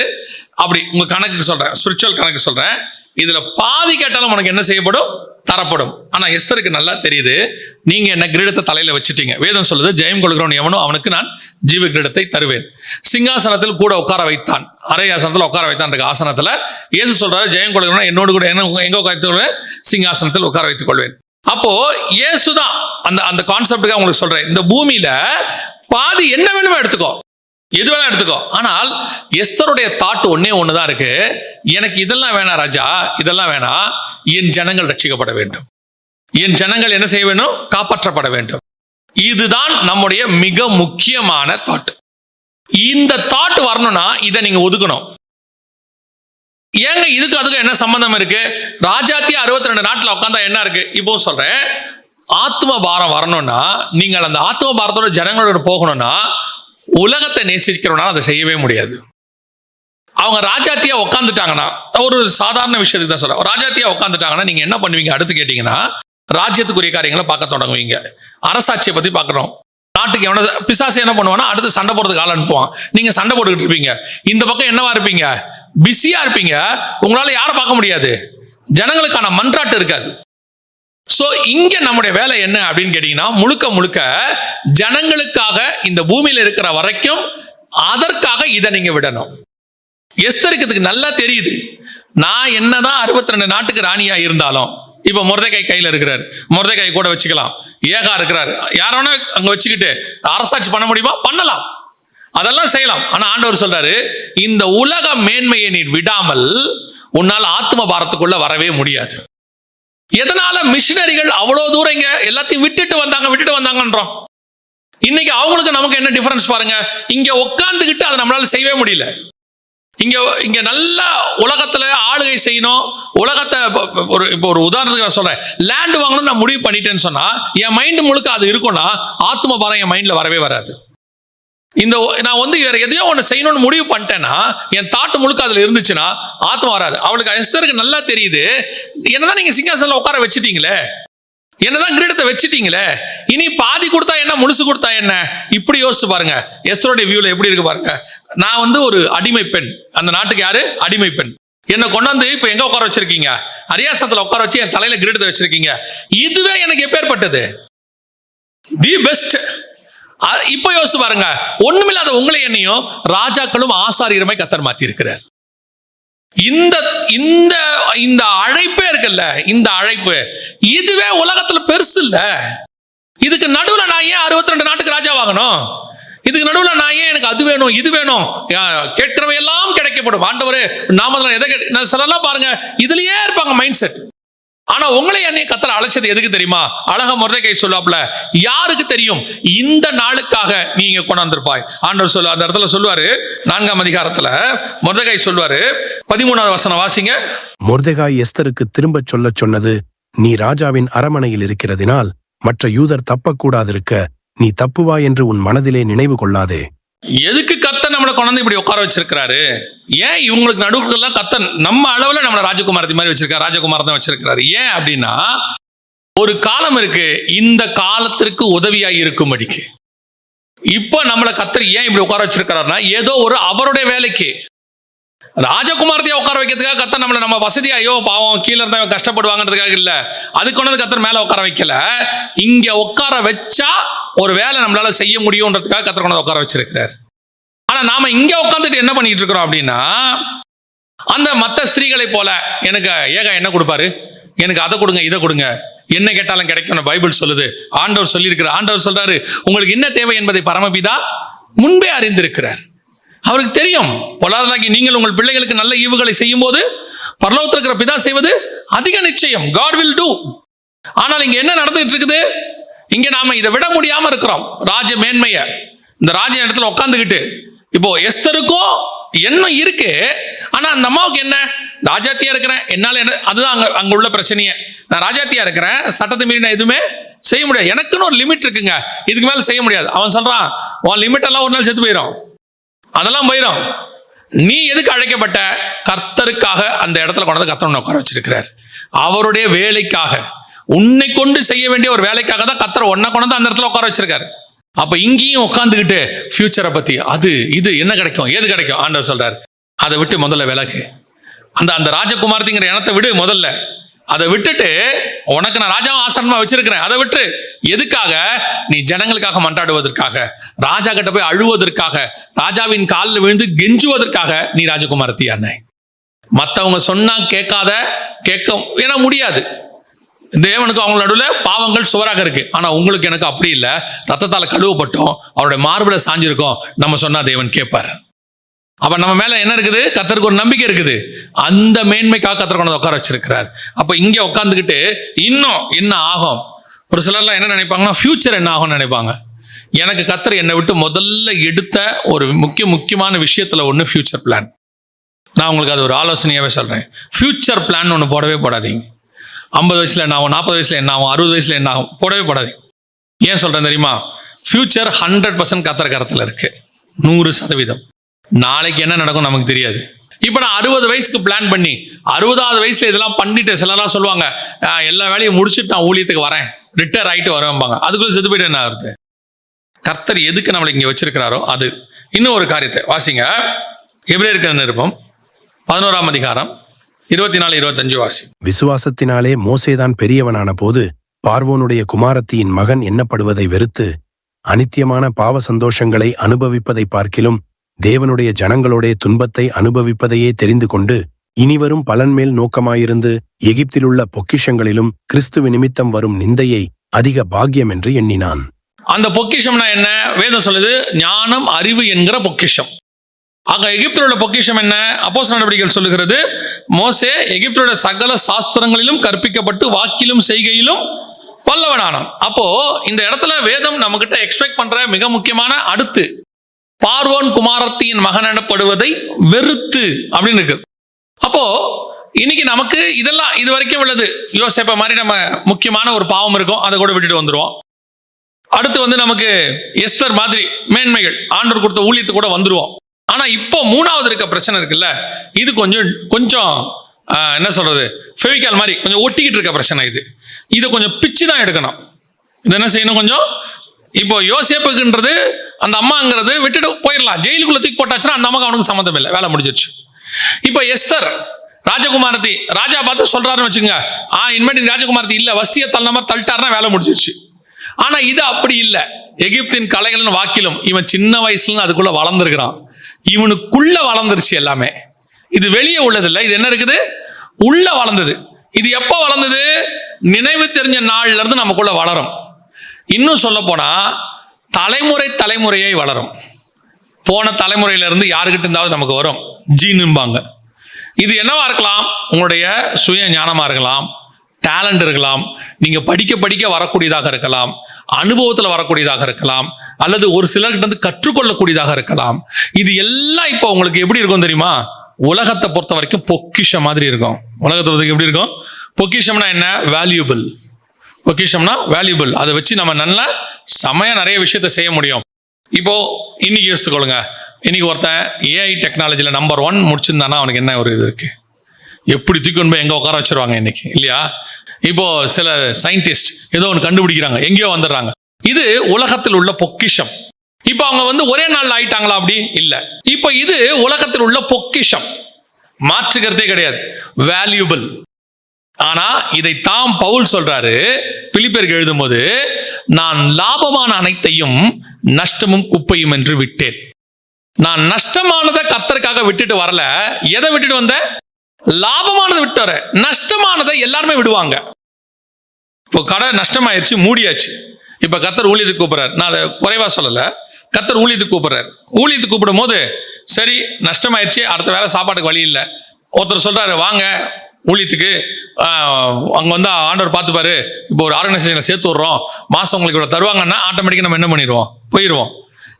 அப்படி உங்க கணக்குக்கு சொல்றேன், ஸ்பிரிச்சுவல் கணக்கு சொல்றேன், இதுல பாதி கேட்டாலும் உனக்கு என்ன செய்யப்படும்? தரப்படும். ஆனா எஸ்தருக்கு நல்லா தெரியுது, நீங்க என்ன கிரீடத்தை தலையில வச்சுட்டீங்க. வேதம் சொல்லுது, ஜெயம் கொள்கிறவன் எவனோ அவனுக்கு நான் ஜீவ கிரீடத்தை தருவேன். சிங்காசனத்தில் கூட உட்கார வைத்தான், அரை ஆசனத்தில் உட்கார வைத்தான் இருக்கு ஆசனத்துல. இயேசு சொல்றாரு, ஜெயம் கொள்கிறவன் என்னோடு கூட எங்க உட்கார்ந்து கொள்வேன்? சிங்காசனத்தில் உட்கார வைத்துக் கொள்வேன். அப்போ இயேசுதான் அந்த கான்செப்டுக்காக உங்களுக்கு சொல்றேன். இந்த பூமியில பாதி என்ன வேணுமோ எடுத்துக்கோ, எது வேணா எடுத்துக்கோ. ஆனால் எஸ்தருடைய தாட் ஒன்னே ஒண்ணுதான் இருக்கு, எனக்கு இதெல்லாம் வேணாம் ராஜா, இதெல்லாம் வேணாம், என் ஜனங்கள் ரட்சிக்கப்பட வேண்டும், என் ஜனங்கள் என்ன செய்ய வேண்டும்? காப்பாற்றப்பட வேண்டும். இதுதான் நம்முடைய மிக முக்கியமான தாட். இந்த தாட் வரணும்னா இதை நீங்க ஒதுக்கணும். ஏங்க இதுக்கு அதுக்கு என்ன சம்பந்தம் இருக்கு? ராஜாத்திய 62 நாட்டுல உட்காந்தா என்ன இருக்கு? இப்போ சொல்றேன், ஆத்ம பாரம் வரணும்னா, நீங்கள் அந்த ஆத்ம பாரத்தோட ஜனங்களோட போகணும்னா, உலகத்தை நேசிக்கிறவனால அதை செய்யவே முடியாது. அவங்க ராஜாத்தியா உட்காந்துட்டாங்கன்னா, ஒரு சாதாரண விஷயத்துக்கு தான் சொல்றேன், ராஜாத்தியா உட்காந்துட்டாங்கன்னா நீங்க என்ன பண்ணுவீங்க? அடுத்து கேட்டீங்கன்னா, ராஜ்யத்துக்குரிய காரியங்களை பார்க்க தொடங்குவீங்க. அரசாட்சியை பத்தி பார்க்கணும். நாட்டுக்கு எவன பிசாசு என்ன பண்ணுவானா, அடுத்து சண்டை போடுறதுக்கு ஆள் அனுப்புவான். நீங்க சண்டை போட்டுக்கிட்டு இருப்பீங்க. இந்த பக்கம் என்னவா இருப்பீங்க? பிஸியா இருப்பீங்க. உங்களால யாரை பார்க்க முடியாது? ஜனங்களுக்கான மன்றாட்டு இருக்காது. சோ இங்க நம்முடைய வேலை என்ன அப்படின்னு கேட்டீங்கன்னா, முழுக்க முழுக்க ஜனங்களுக்காக இந்த பூமியில இருக்கிற வரைக்கும் அதற்காக இதை நீங்க விடணும். எஸ்தருக்கு இதுக்கு நல்லா தெரியுது, நான் என்னதான் 62 நாட்டுக்கு ராணியா இருந்தாலும், இப்ப மொர்தெகாய் கையில இருக்கிறார், மொர்தெகாய் கூட வச்சுக்கலாம். ஏகா இருக்கிறார், யாரோனா அங்க வச்சுக்கிட்டு அரசாட்சி பண்ண முடியுமா? பண்ணலாம், அதெல்லாம் செய்யலாம். ஆனா ஆண்டவர் சொல்றாரு, இந்த உலக மேன்மையை நீ விடாமல் உன்னால் ஆத்ம பாரத்துக்குள்ள வரவே முடியாது. எதனால மிஷினரிகள் அவ்வளவு தூரம் இங்க எல்லாத்தையும் விட்டுட்டு வந்தாங்கன்றோம். இன்னைக்கு அவங்களுக்கு நமக்கு என்ன டிஃபரன்ஸ் பாருங்க. இங்க உட்கார்ந்துகிட்டு அதை நம்மளால செய்யவே முடியல. இங்க நல்ல உலகத்துல ஆளுகை செய்யணும். உலகத்தை இப்போ ஒரு உதாரணத்துக்கு நான் சொல்றேன், லேண்ட் வாங்கணும்னு நான் முடிவு பண்ணிட்டேன்னு சொன்னா என் மைண்ட் முழுக்க அது இருக்கும்னா, ஆத்ம பாரம் என் மைண்ட்ல வரவே வராது. நான் வேற எதையோ ஒன்று செய்யணும்னு முடிவு பண்ணிட்டேன்னா, என் தாட்டு முழுக்க அதுல இருந்துச்சுன்னா ஆத்மா வராது. அவளுக்கு எஸ்தருக்கு நல்லா தெரியுது, என்னதான் நீங்க சிங்காசனில் உட்கார வச்சுட்டீங்களே, என்னதான் கிரீடத்தை வச்சுட்டீங்களே, இனி பாதி கொடுத்தா என்ன, முழுசு கொடுத்தா என்ன? இப்படி யோசிச்சு பாருங்க எஸ்தருடைய வியூல எப்படி இருக்கு பாருங்க. நான் ஒரு அடிமை பெண், அந்த நாட்டுக்கு யாரு? அடிமை பெண். என்ன கொண்டாந்து இப்ப எங்க உட்கார வச்சிருக்கீங்க? அரியாசனத்துல உட்கார வச்சு என் தலையில கிரீடத்தை வச்சிருக்கீங்க. இதுவே எனக்கு எப்பேற்பட்டது? The best. இப்ப யோசிச்சு பாருங்க, ஒண்ணுமில்லாத உங்களை என்னையும் ராஜாக்களும் ஆசாரியருமே கர்த்தர் மாத்தி இருக்கிறார். இந்த அழைப்பே இருக்குல்ல, இந்த அழைப்பு இதுவே உலகத்துல பெருசு இல்ல. இதுக்கு நடுவுல நான் ஏன் 62 நாட்டுக்கு ராஜா வாங்கணும்? இதுக்கு நடுவுல நான் ஏன் எனக்கு அது வேணும் இது வேணும்? கேட்கிறவை எல்லாம் கிடைக்கப்படும். ஆண்டவரே நாம எதை சிலர்லாம் பாருங்க இதுலயே இருப்பாங்க மைண்ட் செட். ஆனா உங்களை என்னைய கர்த்தர் அழைச்சது எதுக்கு தெரியுமா? அழகா மொர்தெகாய் சொல்லாப்ல, யாருக்கு தெரியும் இந்த நாளுக்காக நீங்க கொண்டாந்துருப்பாய். ஆண்டவர் சொல்ல அந்த இடத்துல சொல்லுவாரு, 4ஆம் அதிகாரத்துல மொர்தெகாய் சொல்லுவாரு, 13வது வசனம் வாசிங்க. மொர்தெகாய் எஸ்தருக்கு திரும்ப சொன்னது, நீ ராஜாவின் அரமனையில் இருக்கிறதினால் மற்ற யூதர் தப்பக்கூடாதிருக்க நீ தப்புவா என்று உன் மனதிலே நினைவு கொள்ளாதே. எதுக்கு கர்த்தர் நம்மளை கொண்டாந்து இப்படி உட்கார வச்சிருக்கிறாரு? ஏன் இவங்களுக்கு நடுவுக்கெல்லாம் கர்த்தர் நம்ம அளவுல நம்மளை ராஜகுமாரத்தி மாதிரி வச்சிருக்காரு, ராஜகுமாரன் தான் வச்சிருக்கிறாரு. ஏன் அப்படின்னா, ஒரு காலம் இருக்கு, இந்த காலத்திற்கு உதவியா இருக்கும்படிக்கு. இப்ப நம்மளை கர்த்தர் ஏன் இப்படி உட்கார வச்சிருக்கிறாருன்னா, ஏதோ ஒரு அவருடைய வேலைக்கு ராஜகுமாரத்தையா உட்கார வைக்கிறதுக்காக கர்த்தர் நம்மளை நம்ம வசதியா, ஐயோ பாவம் கீழே இருந்தா கஷ்டப்படுவாங்கிறதுக்காக இல்ல, அதுக்கு கொண்டு கர்த்தர் மேல உட்கார வைக்கல. இங்க உட்கார வச்சா ஒரு வேலை நம்மளால செய்ய முடியும்ன்றதுக்காக கர்த்தர் கொண்டு உட்கார வச்சிருக்கிறார். ஆனா நாம இங்க உட்காந்துட்டு என்ன பண்ணிட்டு இருக்கிறோம் அப்படின்னா, அந்த மற்ற ஸ்திரீகளை போல எனக்கு ஏகா என்ன கொடுப்பாரு, எனக்கு அதை கொடுங்க இதை கொடுங்க, என்ன கேட்டாலும் கிடைக்கும் பைபிள் சொல்லுது. ஆண்டவர் சொல்லியிருக்கிறார். ஆண்டவர் சொல்றாரு, உங்களுக்கு என்ன தேவை என்பதை பரமபிதா முன்பே அறிந்திருக்கிறார். அவருக்கு தெரியும். பொல்லாதலாகி நீங்கள் உங்கள் பிள்ளைகளுக்கு நல்ல ஈவுகளை செய்யும் போது பரலோகத்தில் இருக்கிற பிதா செய்வது அதிக நிச்சயம். God will do. ஆனால் இங்க என்ன நடந்துட்டு இருக்குது? இங்க நாம இதை விட முடியாம இருக்கிறோம். ராஜ மேன்மைய இந்த ராஜ இடத்துல உட்காந்துக்கிட்டு, இப்போ எஸ்தருக்கும் என்ன இருக்கு, ஆனா அந்த அம்மாவுக்கு என்ன, ராஜாத்தியா இருக்கிறேன், என்னால என்ன, அதுதான் அங்க உள்ள பிரச்சனையே. நான் ராஜாத்தியா இருக்கிறேன், சட்டத்தை மீறி நான் எதுவுமே செய்ய முடியாது, எனக்குன்னு ஒரு லிமிட் இருக்குங்க, இதுக்கு மேல செய்ய முடியாது. அவன் சொல்றான், உன் லிமிட் எல்லாம் ஒரு நாள் செத்து போயிடும், அதெல்லாம் போயிடும். நீ எதுக்கு அழைக்கப்பட்ட? கர்த்தருக்காக அந்த இடத்துல கொண்டாந்து கர்த்தர் உட்கார வச்சிருக்கிறார். அவருடைய வேலைக்காக, உன்னை கொண்டு செய்ய வேண்டிய ஒரு வேலைக்காக தான் கர்த்தர் உன்னை கொண்டாந்து அந்த இடத்துல உட்கார வச்சிருக்காரு. அப்ப இங்கேயும் உட்காந்துக்கிட்டு ஃபியூச்சரை பத்தி அது இது என்ன கிடைக்கும், ஏது கிடைக்கும், ஆண்டவர் சொல்றாரு, அதை விட்டு முதல்ல விலகு. அந்த ராஜகுமாரத்திங்கிற இனத்தை விடு முதல்ல. அதை விட்டுட்டு, உனக்கு நான் ராஜாவும் ஆசனமா வச்சிருக்கிறேன், அதை விட்டு. எதுக்காக? நீ ஜனங்களுக்காக மன்றாடுவதற்காக, ராஜா கிட்ட போய் அழுவதற்காக, ராஜாவின் காலில் விழுந்து கெஞ்சுவதற்காக நீ ராஜகுமாரத்தியானே. மற்றவங்க சொன்னா கேட்க ஏன்னா முடியாது. தேவனுக்கு அவங்க நடுவில் பாவங்கள் சுவராக இருக்கு. ஆனா உங்களுக்கு எனக்கு அப்படி இல்லை, ரத்தத்தால கழுவப்பட்டோம், அவருடைய மார்புல சாஞ்சிருக்கோம், நம்ம சொன்னா தேவன் கேட்பார். அப்ப நம்ம மேல என்ன இருக்குது? கர்த்தருக்கு ஒரு நம்பிக்கை இருக்குது. அந்த மேன்மைக்காக கர்த்தர் கொண்டு உட்கார வச்சிருக்கிறார். அப்ப இங்க உட்காந்துக்கிட்டு இன்னும் என்ன ஆகும்? ஒரு சிலர்லாம் என்ன நினைப்பாங்கன்னா, ஃபியூச்சர் என்ன ஆகும்னு நினைப்பாங்க. எனக்கு கர்த்தர் என்னை விட்டு முதல்ல எடுத்த ஒரு முக்கியமான விஷயத்துல ஒன்று ஃபியூச்சர் பிளான். நான் உங்களுக்கு அது ஒரு ஆலோசனையாவே சொல்றேன். ஃபியூச்சர் பிளான் ஒன்று போடவே போடாதீங்க. 50 வயசுல என்ன ஆகும், 40 வயசுல என்ன ஆகும், 60 வயசுல என்ன ஆகும், போடவே போடாதீங்க. ஏன் சொல்றேன் தெரியுமா? ஃபியூச்சர் 100% கர்த்தர் கரத்துல இருக்கு, 100%. நாளைக்கு என்ன நடக்கும் நமக்கு தெரியாது. இப்ப நான் 60 வயசுக்கு பிளான் பண்ணி 60வது வயசுல இதெல்லாம் பண்ணிட்டு, சிலர்லாம் சொல்லுவாங்க, எல்லா வேலையும் முடிச்சுட்டு நான் ஊழியத்துக்கு வரேன், ரிட்டையர் ஆகிட்டு வரேன்பாங்க. அதுக்குள்ள செத்து போயிட்டு என்ன ஆகுது? கர்த்தர் எதுக்கு நம்மளை இங்க வச்சிருக்கிறாரோ அது. இன்னும் ஒரு காரியத்தை வாசிங்க, எபிரேயர் நிருபம் 11ஆம் அதிகாரம் 24-25 வாசி. விசுவாசத்தினாலே மோசேதான் பெரியவனான போது பார்வோனுடைய குமாரத்தியின் மகன் எண்ணப்படுவதை வெறுத்து அனித்தியமான பாவ சந்தோஷங்களை அனுபவிப்பதை பார்க்கிலும் தேவனுடைய ஜனங்களோட துன்பத்தை அனுபவிப்பதையே தெரிந்து கொண்டு இனிவரும் பலன்மேல் நோக்கமாயிருந்து எகிப்திலுள்ள பொக்கிஷங்களிலும் கிறிஸ்துவ நிமித்தம் வரும் நிந்தையை அதிக பாக்கியம் என்று எண்ணினான். அந்த பொக்கிஷம்னா என்ன? வேதம் சொல்லுது, ஞானம் அறிவு என்கிற பொக்கிஷம். அங்க எகிப்தில் உள்ள பொக்கிஷம் என்ன? அப்போஸ்தலர் நடவடிக்கைகள் சொல்லுகிறது, மோசே எகிப்திலுடைய சகல சாஸ்திரங்களிலும் கற்பிக்கப்பட்டு வாக்கிலும் செய்கையிலும் வல்லவனானான். அப்போ இந்த இடத்துல வேதம் நம்ம கிட்ட எக்ஸ்பெக்ட் பண்ற மிக முக்கியமான அடுத்து, பார்வோன் குமாரத்தியின் மகன் எனப்படுவதை வெறுத்து அப்படின்னு இருக்கு. அப்போ இன்னைக்கு நமக்கு இதெல்லாம் இது வரைக்கும் உள்ளது. யோசேப்ப மாதிரி நம்ம முக்கியமான ஒரு பாவம் இருக்கும், அதை கூட விட்டுட்டு வந்துருவோம். அடுத்து நமக்கு எஸ்தர் மாதிரி மேன்மைகள், ஆண்டவர் கொடுத்த ஊழியத்து கூட வந்துருவோம். ஆனா இப்போ 3வது இருக்க பிரச்சனை இருக்குல்ல, இது கொஞ்சம் என்ன சொல்றது, ஃபெவிகால் மாதிரி கொஞ்சம் ஒட்டிக்கிட்டு இருக்க பிரச்சனை. இதை கொஞ்சம் பிச்சு தான் எடுக்கணும். இது என்ன செய்யணும்? கொஞ்சம் இப்போ யோசேப்புக்குன்றது அந்த அம்மாங்கிறது விட்டுட்டு போயிடலாம், ஜெயிலுக்குள்ள தூக்கி போட்டாச்சுன்னா அந்த அம்மாக்கு அவனுக்கு சம்மந்தம் இல்லை, வேலை முடிஞ்சிருச்சு. இப்போ எஸ்தர் ராஜகுமாரத்தி, ராஜா பார்த்து சொல்றாருன்னு வச்சுங்க, இனிமேட்டு ராஜகுமாரத்தி இல்ல, வஸ்தியை தள்ள மாதிரி தள்ளிட்டாருன்னா வேலை முடிஞ்சிருச்சு. ஆனா இது அப்படி இல்லை. எகிப்தின் கலைகளின் வாக்கிலும் இவன் சின்ன வயசுல அதுக்குள்ள வளர்ந்துருக்கிறான், இவனுக்குள்ள வளர்ந்துருச்சு எல்லாமே. இது வெளியே உள்ளது இல்லை, இது என்ன இருக்குது? உள்ள வளர்ந்தது. இது எப்ப வளர்ந்தது? நினைவு தெரிஞ்ச நாள்ல இருந்து நமக்குள்ள வளரும். இன்னும் சொல்ல போனா தலைமுறையை வளரும். போன தலைமுறையில இருந்து யாருக்கிட்ட இருந்தாவது நமக்கு வரும், ஜீனும்பாங்க. இது என்னவா இருக்கலாம்? உங்களுடைய சுய ஞானமா இருக்கலாம், டேலண்ட் இருக்கலாம், நீங்க படிக்க வரக்கூடியதாக இருக்கலாம், அனுபவத்தில் வரக்கூடியதாக இருக்கலாம், அல்லது ஒரு சிலர்கிட்ட இருந்து கற்றுக்கொள்ளக்கூடியதாக இருக்கலாம். இது எல்லாம் இப்போ உங்களுக்கு எப்படி இருக்கும் தெரியுமா? உலகத்தை பொறுத்த வரைக்கும் பொக்கிஷம் மாதிரி இருக்கும். உலகத்தை பொறுத்த எப்படி இருக்கும்? பொக்கிஷம்னா என்ன? வேல்யூபிள். பொக்கிஷம்னா வேல்யூபிள். அதை வச்சு நம்ம நல்ல நிறைய விஷயத்த செய்ய முடியும். இப்போ இன்னைக்கு யோசித்துக்கொள்ளுங்க, இன்னைக்கு ஒருத்தன் ஏஐ டெக்னாலஜியில் நம்பர் 1 முடிச்சிருந்தானா அவனுக்கு என்ன ஒரு இது இருக்கு? எப்படி தூக்கி கொண்டு போய் எங்க உட்கார வச்சிருவாங்க இன்னைக்கு, இல்லையா? இப்போ சில சயின்டிஸ்ட் ஏதோ ஒன்று கண்டுபிடிக்கிறாங்க, எங்கேயோ வந்துடுறாங்க. இது உலகத்தில் உள்ள பொக்கிஷம். இப்போ அவங்க ஒரே நாள் ஆயிட்டாங்களா? அப்படி இல்ல. இப்போ இது உலகத்தில் உள்ள பொக்கிஷம், மாற்றுக்கிறதே கிடையாது, வேல்யூபிள். ஆனா இதை தாம் பவுல் சொல்றாரு பிலிப்பியருக்கு எழுதும் போது, நான் லாபமான அனைத்தையும் நஷ்டமும் குப்பையும் என்று விட்டேன். நான் நஷ்டமானதை கர்த்தருக்காக விட்டுட்டு வரல. எதை விட்டுட்டு வந்த? லாபமானதை விட்டு வர. நஷ்டமானதை எல்லாருமே விடுவாங்க. இப்போ கடை நஷ்டமாயிருச்சு, மூடியாச்சு. இப்ப கர்த்தர் ஊழியத்துக்கு கூப்பிடுறாரு. நான் அதை குறைவா சொல்லல, கர்த்தர் ஊழியத்துக்கு கூப்பிடுறாரு. ஊழியத்துக்கு கூப்பிடும் போது சரி நஷ்டமாயிருச்சு, அடுத்த வேலை சாப்பாட்டுக்கு வழி இல்லை. ஒருத்தர் சொல்றாரு, வாங்க ஊழியத்துக்கு, அங்க ஆண்டவர் பார்த்துப்பாரு, இப்போ ஒரு ஆர்கனைசேஷன்ல சேர்த்து விடுறோம், மாசம் உங்களுக்கு இவ்வளவு தருவாங்கன்னா ஆட்டோமேட்டிக்கா நம்ம என்ன பண்ணிடுவோம்? போயிடுவோம்.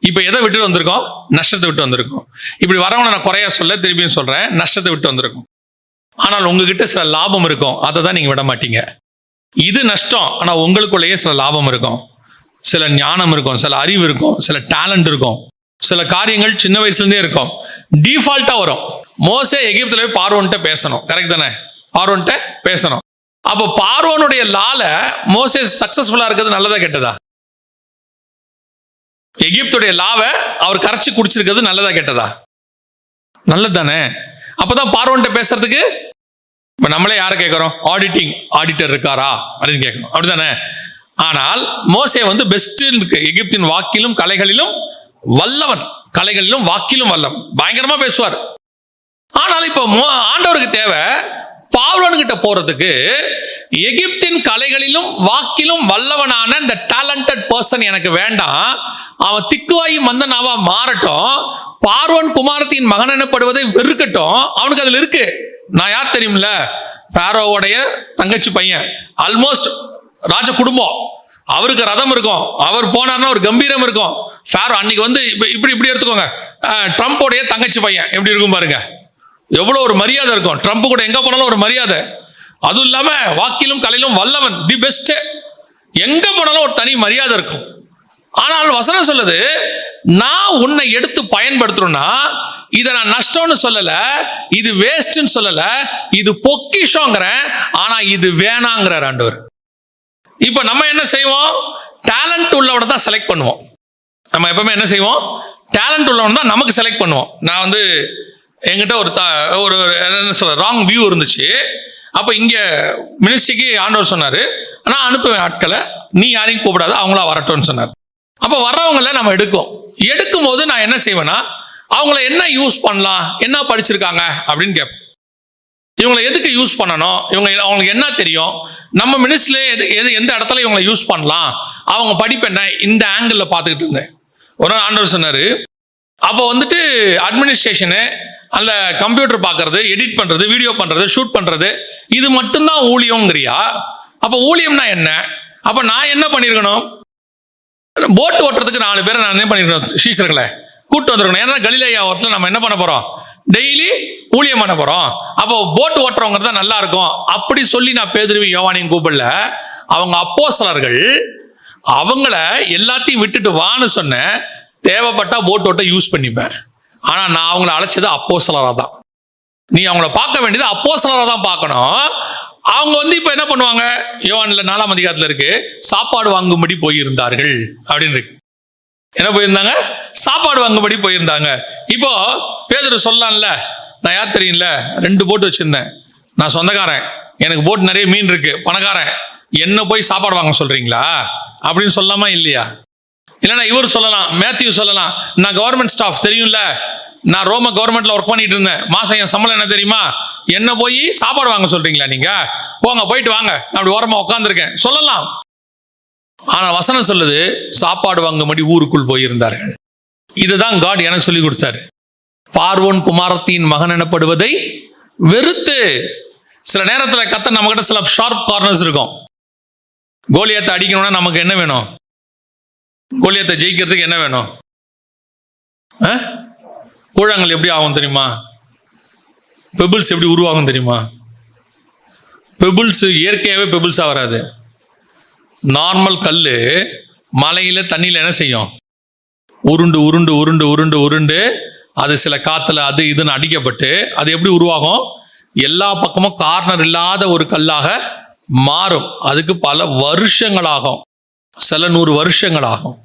இப்போ எதை விட்டு வந்திருக்கோம்? நஷ்டத்தை விட்டு வந்திருக்கோம். இப்படி வரவங்களை நான் குறையா சொல்ல, திருப்பியும் சொல்றேன், நஷ்டத்தை விட்டு வந்திருக்கோம். ஆனால் உங்ககிட்ட சில லாபம் இருக்கும், அதை தான் நீங்க விட மாட்டீங்க. இது நஷ்டம், ஆனா உங்களுக்குள்ளேயே சில லாபம் இருக்கும், சில ஞானம் இருக்கும், சில அறிவு இருக்கும், சில டேலண்ட் இருக்கும், சில காரியங்கள் சின்ன வயசுல இருந்தே இருக்கும், டிஃபால்ட்டா வரும். மோசே எகிப்துல போய் பார்வோன்ட்ட பேசணும், கரெக்ட் தானே? பார்வோன்ட்ட பேசணும். அப்ப பார்வோனுடைய லால மோசே சக்சஸ்ஃபுல்லா இருக்கிறது நல்லதா கெட்டதா? எகிப்துடைய லாவை அவர் கரைச்சி குடிச்சிருக்கிறது நல்லதா கெட்டதா? நல்லது தானே? அப்பதான் பார்வோன்ட்ட பேசுறதுக்கு இப்ப நம்மளே யாரை கேட்கிறோம்? ஆடிட்டர் இருக்காரா அப்படின்னு கேட்கணும், அப்படித்தானே? ஆனால் மோசே பெஸ்ட் இருக்கு. எகிப்தின் வாக்கிலும் கலைகளிலும் வல்லவன், கலைகளிலும் வாக்கிலும் வல்லவன், பயங்கரமா பேசுவார். ஆனால் இப்ப ஆண்டவருக்கு தேவை பார்வோன்கிட்ட போறதுக்கு எகிப்தின் கலைகளிலும் வாக்கிலும் வல்லவனான இந்த டேலண்டட் பர்சன் எனக்கு வேண்டாம். அவன் திக்குவாயி மந்தனாவா மாறட்டும், பார்வோன் குமாரத்தின் மகன் எனப்படுவதை வெறுக்கட்டும். அவனுக்கு அதுல இருக்கு. நான் யார் தெரியுமில்ல? பாரோவுடைய தங்கச்சி பையன், ஆல்மோஸ்ட் ராஜ குடும்பம். அவருக்கு ரதம் இருக்கும், அவர் போனார்னா ஒரு கம்பீரம் இருக்கும். பாரோ அன்னைக்கு இப்படி இப்படி எடுத்துக்கோங்க, ட்ரம்ப்போடைய தங்கச்சி பையன் எப்படி இருக்கும் பாருங்க, எவ்வளவு ஒரு மரியாதை இருக்கும். ட்ரம்ப் கூட எங்க போனாலும் ஒரு மரியாதை. அதுவும் இல்லாம வாக்கிலும் கலையிலும் வல்லவன், தி பெஸ்ட், எங்க போனாலும் ஒரு தனி மரியாதை இருக்கும். ஆனால் வசனம் சொல்லுது, நான் உன்னை எடுத்து பயன்படுத்தணும்னா இதை நான் நஷ்டம்னு சொல்லல, இது வேஸ்ட்னு சொல்லல, இது பொக்கிஷங்கிறேன். ஆனா இது வேணாங்கிறார் ஆண்டவர். இப்ப நம்ம என்ன செய்வோம்? டேலண்ட் உள்ளவனை தான் செலக்ட் பண்ணுவோம். நம்ம எப்பவுமே என்ன செய்வோம்? டேலண்ட் உள்ளவன் தான் நமக்கு செலக்ட் பண்ணுவோம். நான் என்கிட்ட ஒரு என்ன சொல்ற ராங் வியூ இருந்துச்சு. அப்ப இங்க மினிஸ்ட்ரிக்கு ஆண்டவர் சொன்னாரு, நான் அனுப்புவேன் ஆட்களை, நீ யாரையும் கூப்பிடாத, அவங்களா வரட்டும்னு சொன்னார். அப்ப வர்றவங்கள நம்ம எடுக்கும் போது நான் என்ன செய்வேன்னா, அவங்கள என்ன யூஸ் பண்ணலாம், என்ன படிச்சிருக்காங்க அப்படின்னு கேட்பேன். இவங்களை எதுக்கு யூஸ் பண்ணணும், அவங்களுக்கு என்ன தெரியும், நம்ம மினிஸ்ட்ரியில எந்த இடத்துல இவங்களை யூஸ் பண்ணலாம், அவங்க படிப்பு என்ன, இந்த ஆங்கிள் பார்த்துக்கிட்டு இருந்தேன். ஒரு நாள் ஆண்டவர் சொன்னாரு, அப்போ அட்மினிஸ்ட்ரேஷனு, அந்த கம்ப்யூட்டர் பார்க்கறது, எடிட் பண்றது, வீடியோ பண்றது, ஷூட் பண்றது, இது மட்டும்தான் ஊழியம்ங்கிறியா? அப்ப ஊழியம்னா என்ன? அப்ப நான் என்ன பண்ணிருக்கணும்? போட் ஓட்டுறதுக்கு 4 பேரை நான் என்ன பண்ணிருக்கணும்? சீசர்களை கூட்டு வந்திருக்கணும். ஏன்னா கலிலேயா ஓரத்தில் நம்ம என்ன பண்ண போறோம்? டெய்லி ஊழியம் பண்ண போறோம். அப்போ போட் ஓட்டுறவங்க தான் நல்லா இருக்கும் அப்படி சொல்லி நான் பேதுருவையும் யோவானையும் கூப்பிடல. அவங்க அப்போஸ்தலர்கள், அவங்கள எல்லாத்தையும் விட்டுட்டு வான்னு சொன்ன, தேவைப்பட்டா போட் ஓட்ட யூஸ் பண்ணிப்பேன். ஆனா நான் அவங்கள அழைச்சது அப்போஸ்தலரா தான். நீ அவங்கள பார்க்க வேண்டியது அப்போஸ்தலரா தான் பார்க்கணும். அவங்க இப்ப என்ன பண்ணுவாங்க? யோவான்ல 4ஆம் அதிகாரத்துல இருக்கு, சாப்பாடு வாங்கும்படி போயிருந்தார்கள் அப்படின்னு இருக்கு. என்ன போயிருந்தாங்க? சாப்பாடு வாங்கும்படி போயிருந்தாங்க. இப்போ பேதுரு சொல்லலாம்ல, நான் யார் தெரியும்ல, 2 போட் வச்சிருந்தேன், நான் சொந்தக்காரன், எனக்கு போட் நிறைய மீன் இருக்கு, பணக்காரன், என்ன போய் சாப்பாடு வாங்க சொல்றீங்களா அப்படின்னு சொல்லாமா இல்லையா? இல்லைன்னா இவர் சொல்லலாம், மேத்யூ சொல்லலாம், நான் கவர்மெண்ட் ஸ்டாஃப் தெரியும்ல, நான் ரோம கவர்மெண்ட்ல ஒர்க் பண்ணிட்டு இருந்தேன், மாசம் என் சம்பளம் என்ன தெரியுமா, என்ன போய் சாப்பாடு வாங்க சொல்றீங்களா, நீங்க போங்க போயிட்டு வாங்க, நான் அப்படி ஓரமா உட்காந்துருக்கேன் சொல்லலாம். ஆனா வசனம் சொல்லுது, சாப்பாடு வாங்கும்படி ஊருக்குள் போயிருந்தார்கள். இதுதான் காட் எனக்கு சொல்லி கொடுத்தாரு. பார்வோன் குமாரத்தின் மகன் எனப்படுவதை வெறுத்து. சில நேரத்துல கத்த நம்ம கிட்ட சில ஷார்ப் கார்னர்ஸ் இருக்கும். கோலியாத்தை அடிக்கணும்னா நமக்கு என்ன வேணும்? கோலியாத்தை ஜெயிக்கிறதுக்கு என்ன வேணும்? கூழாங்கல் எப்படி ஆகும் தெரியுமா? பெபிள்ஸ் எப்படி உருவாகும் தெரியுமா? பெபிள்ஸ் இயற்கையாகவே பெபிள்ஸா வராது. நார்மல் கல் மலையில தண்ணியில என்ன செய்யும்? உருண்டு உருண்டு உருண்டு உருண்டு உருண்டு அது சில காத்துல அது இதுன்னு அடிக்கப்பட்டு அது எப்படி உருவாகும்? எல்லா பக்கமும் கார்னர் இல்லாத ஒரு கல்லாக மாறும். அதுக்கு பல வருஷங்களாகும், சில 100 வருஷங்களாகும்.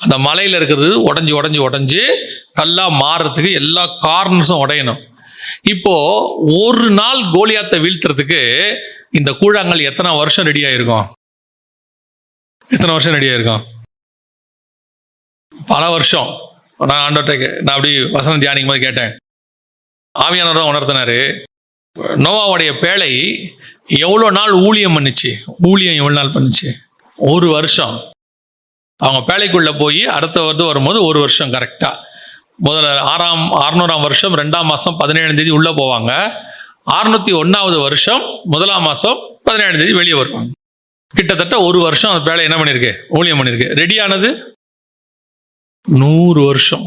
அந்த மலையில இருக்கிறது உடஞ்சி உடஞ்சி உடஞ்சி கல்லா மாறுறதுக்கு எல்லா கார்னர்ஸும் உடையணும். இப்போ ஒரு நாள் கோலியாத்தை வீழ்த்துறதுக்கு இந்த கூழாங்கல் எத்தனை வருஷம் ரெடி ஆயிருக்கும்? எத்தனை வருஷம் ரெடி ஆயிருக்கும்? பல வருஷம். நான் ஆண்டவர்கிட்ட நான் அப்படி வசனம் தியானிக்கும் போது கேட்டேன். ஆவியானவரும் உணர்த்தினாரு, நோவாவுடைய பேழை எவ்வளோ நாள் ஊழியம் பண்ணுச்சு? ஊழியம் எவ்வளோ நாள் பண்ணுச்சு? 1 வருஷம். அவங்க பேழைக்குள்ள போய் அடுத்த வரும்போது 1 வருஷம் கரெக்டா. முதல்ல 600ஆம் வருஷம் 2ஆம் மாதம் 17ஆம் தேதி உள்ள போவாங்க. 601வது வருஷம் 1ஆம் மாதம் 17ஆம் தேதி வெளியே வருவாங்க. கிட்டத்தட்ட 1 வருஷம் அந்த பேழை என்ன பண்ணிருக்கு? ஊழியம் பண்ணிருக்கு. ரெடியானது 100 வருஷம்.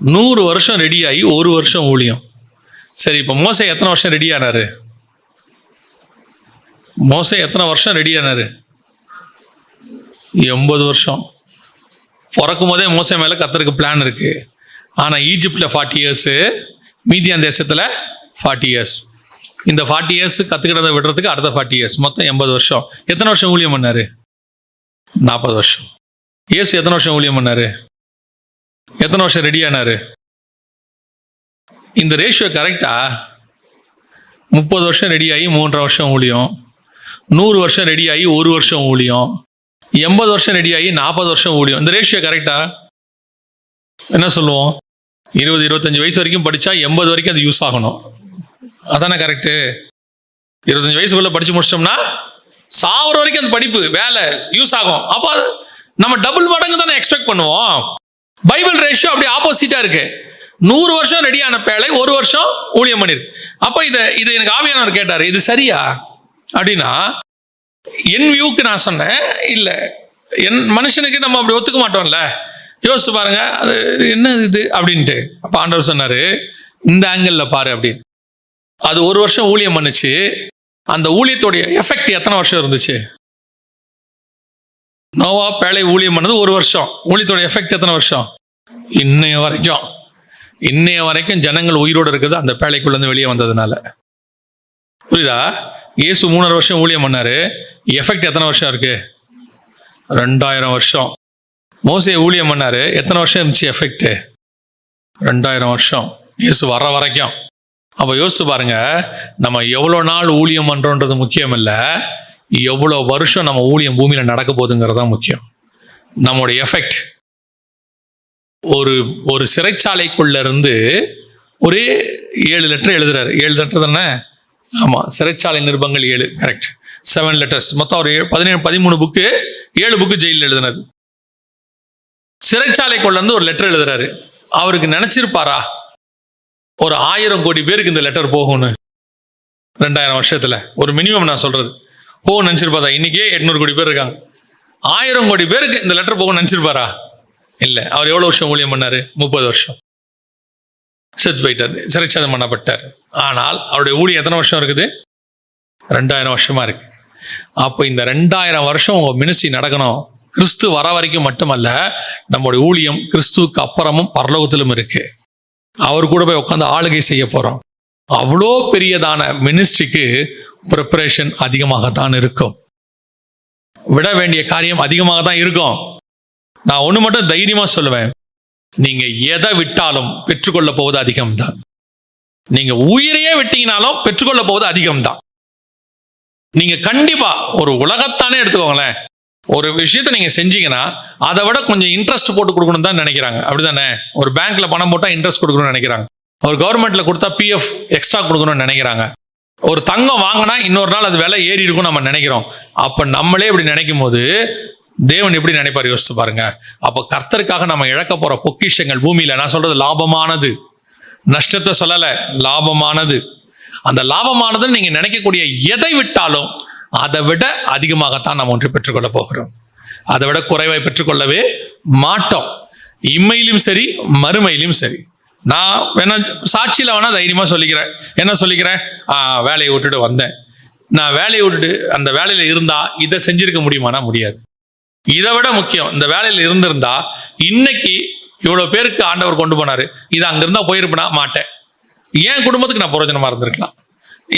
100 வருஷம் ரெடியாகி 1 வருஷம் ஊழியம். சரி, இப்போ மோசே எத்தனை வருஷம் ரெடி ஆனாரு? மோசே எத்தனை வருஷம் ரெடி ஆனாரு? 80 வருஷம். பிறக்கும் போதே மோசே மேலே கர்த்தருக்கு பிளான் இருக்கு. ஆனால் ஈஜிப்டில் 40 இயர்ஸு, மீதியான் தேசத்தில் 40 இயர்ஸ். இந்த 40 இயர்ஸ் கற்றுக்கிட்டதை விடுறதுக்கு அடுத்த 40 இயர்ஸ், மொத்தம் 80 வருஷம். எத்தனை வருஷம் ஊழியம் பண்ணாரு? 40 வருஷம். இயேசு எத்தனை வருஷம் ஊழியம் பண்ணாரு? எத்தனை வருஷம் ரெடி ஆனாரு? இந்த ரேஷியோ கரெக்டா? 30 வருஷம் ரெடி ஆகி 3.5 வருஷம் ஊழியம், 100 வருஷம் ரெடி ஆகி 1 வருஷம் ஊழியம், 80 வருஷம் ரெடி ஆகி 40 வருஷம் ஊழியம். இந்த ரேஷியோ கரெக்டா? என்ன சொல்லுவோம்? 20-25 வயசு வரைக்கும் படித்தா 80 வரைக்கும் அது யூஸ் ஆகணும். அதானே கரெக்டு? 25 வயசுக்குள்ள படிச்சு முடிச்சிட்டோம்னா சாவர வரைக்கும் அந்த படிப்பு வேலை யூஸ் ஆகும். அப்போ நம்ம டபுள் மடங்கு தானே எக்ஸ்பெக்ட் பண்ணுவோம். பைபிள் ரேஷியோ அப்படி ஆப்போசிட்டா இருக்கு. 100 வருஷம் ரெடியான பேழை 1 வருஷம் ஊழியம் பண்ணிருக்கு. அப்ப இதை எனக்கு ஆவியானவர் கேட்டாரு, இது சரியா அப்படின்னா, என் வியூக்கு நான் சொன்னேன், இல்ல என் மனுஷனுக்கு நம்ம அப்படி ஒத்துக்க மாட்டோம்ல, யோசிச்சு பாருங்க அது என்ன இது அப்படின்ட்டு. அப்ப ஆண்டவர் சொன்னாரு, இந்த ஆங்கிள் பாரு அப்படின்னு. அது 1 வருஷம் ஊழியம் பண்ணுச்சு. அந்த ஊழியத்துடைய எஃபெக்ட் எத்தனை வருஷம் இருந்துச்சு? நோவா பேழை ஊழியம் பண்ணது 1 வருஷம். ஊழியத்தோட எஃபெக்ட் எத்தனை வருஷம்? இன்னைய வரைக்கும் ஜனங்கள் உயிரோடு இருக்குது அந்த பேழைக்குள்ள இருந்து வெளியே வந்ததுனால. புரியுதா? இயேசு 3.5 வருஷம் ஊழியம் பண்ணாரு. எஃபெக்ட் எத்தனை வருஷம் இருக்கு? 2000 வருஷம். மோசே ஊழியம் பண்ணாரு. எத்தனை வருஷம் இருந்துச்சு எஃபெக்ட்? 2000 வருஷம். இயேசு வர்ற வரைக்கும். அப்ப யோசிச்சு பாருங்க, நம்ம எவ்வளவு நாள் ஊழியம் பண்றோன்றது முக்கியம் இல்லை, எவ்வளவு வருஷம் நம்ம ஊழியம் பூமியில நடக்க போகுதுங்கிறது தான் முக்கியம். நம்மளுடைய எஃபெக்ட். ஒரு சிறைச்சாலைக்குள்ள இருந்து ஒரு 7 லெட்டர் எழுதுறாரு. 7 லெட்டர் தானே? ஆமா, சிறைச்சாலை நிருபங்கள் 7, கரெக்ட். 7 லெட்டர்ஸ். மொத்தம் ஒரு 13 புக்கு, 7 புக்கு ஜெயிலில் எழுதினது. சிறைச்சாலைக்குள்ள இருந்து ஒரு லெட்டர் எழுதுறாரு. அவருக்கு நினைச்சிருப்பாரா ஒரு 1000 கோடி பேருக்கு இந்த லெட்டர் போகும்னு? 2000 வருஷத்துல ஒரு மினிமம் நான் சொல்றது போகும் நினைச்சிருப்பாரா? இன்னைக்கே 800 கோடி பேர் இருக்காங்க. 1000 கோடி பேருக்கு இந்த லெட்டர் போகும் நினைச்சிருப்பாரா? இல்ல. அவர் எவ்வளவு வருஷம் ஊழியம் பண்ணாரு? 30 வருஷம். செத்து போயிட்டாரு, சிறைச்சாதம் பண்ணப்பட்டார். ஆனால் அவருடைய ஊழியம் எத்தனை வருஷம் இருக்குது? 2000 வருஷமா இருக்கு. அப்போ இந்த 2000 வருஷம் உங்க மினிஸ்ட்ரி நடக்கணும். கிறிஸ்து வர வரைக்கும் மட்டுமல்ல, நம்முடைய ஊழியம் கிறிஸ்துவுக்கு அப்புறமும் பரலோகத்திலும் இருக்கு. அவர் கூட போய் உட்காந்து ஆளுகை செய்ய போறோம். அவ்வளோ பெரியதான மினிஸ்ட்ரிக்கு ப்ரிப்பரேஷன் அதிகமாகத்தான் இருக்கும். விட வேண்டிய காரியம் அதிகமாக தான் இருக்கும். நான் ஒண்ணு மட்டும் தைரியமா சொல்லுவேன், நீங்க எதை விட்டாலும் பெற்றுக்கொள்ள போவது அதிகம்தான். நீங்க உயிரையே விட்டீங்கனாலும் பெற்றுக்கொள்ள போவது அதிகம்தான். நீங்க கண்டிப்பா ஒரு உலகத்தானே எடுத்துக்கோங்களேன், ஒரு விஷயத்த நீங்க செஞ்சீங்கன்னா அதை விட கொஞ்சம் இன்ட்ரெஸ்ட் போட்டு கொடுக்கணும் தான் நினைக்கிறாங்க. அப்படிதானே? ஒரு பேங்க்ல பணம் போட்டா இன்ட்ரெஸ்ட் கொடுக்கணும்னு நினைக்கிறாங்க. ஒரு கவர்மெண்ட்ல கொடுத்தா பிஎஃப் எக்ஸ்ட்ரா கொடுக்கணும்னு நினைக்கிறாங்க. ஒரு தங்கம் வாங்கினா இன்னொரு நாள் அது விலை ஏறி இருக்கும் நம்ம நினைக்கிறோம். அப்ப நம்மளே இப்படி நினைக்கும் போது தேவன் எப்படி நினைப்பார் யோசிச்சு பாருங்க. அப்போ கர்த்தருக்காக நம்ம இழக்க போற பொக்கிஷங்கள் பூமியில, நான் சொல்றது லாபமானது, நஷ்டத்தை சொல்லல, லாபமானது. அந்த லாபமானது நீங்க நினைக்கக்கூடிய எதை விட்டாலும் அதை விட அதிகமாகத்தான் நம்ம ஒன்று பெற்றுக்கொள்ள போகிறோம். அதை விட குறைவாய் பெற்றுக்கொள்ளவே மாட்டோம். இம்மையிலும் சரி மறுமையிலும் சரி. நான் வேணா சாட்சியில வேணா தைரியமா சொல்லிக்கிறேன். என்ன சொல்லிக்கிறேன்? வேலையை விட்டுட்டு வந்தேன். நான் வேலையை விட்டுட்டு அந்த வேலையில இருந்தா இதை செஞ்சிருக்க முடியுமானா முடியாது. இதை விட முக்கியம், இந்த வேலையில இருந்திருந்தா இன்னைக்கு இவ்வளவு பேருக்கு ஆண்டவர் கொண்டு போனாரு, இது அங்கிருந்தா போயிருப்பேனா மாட்டேன். என் குடும்பத்துக்கு நான் பிரயோஜனமா இருந்திருக்கலாம்.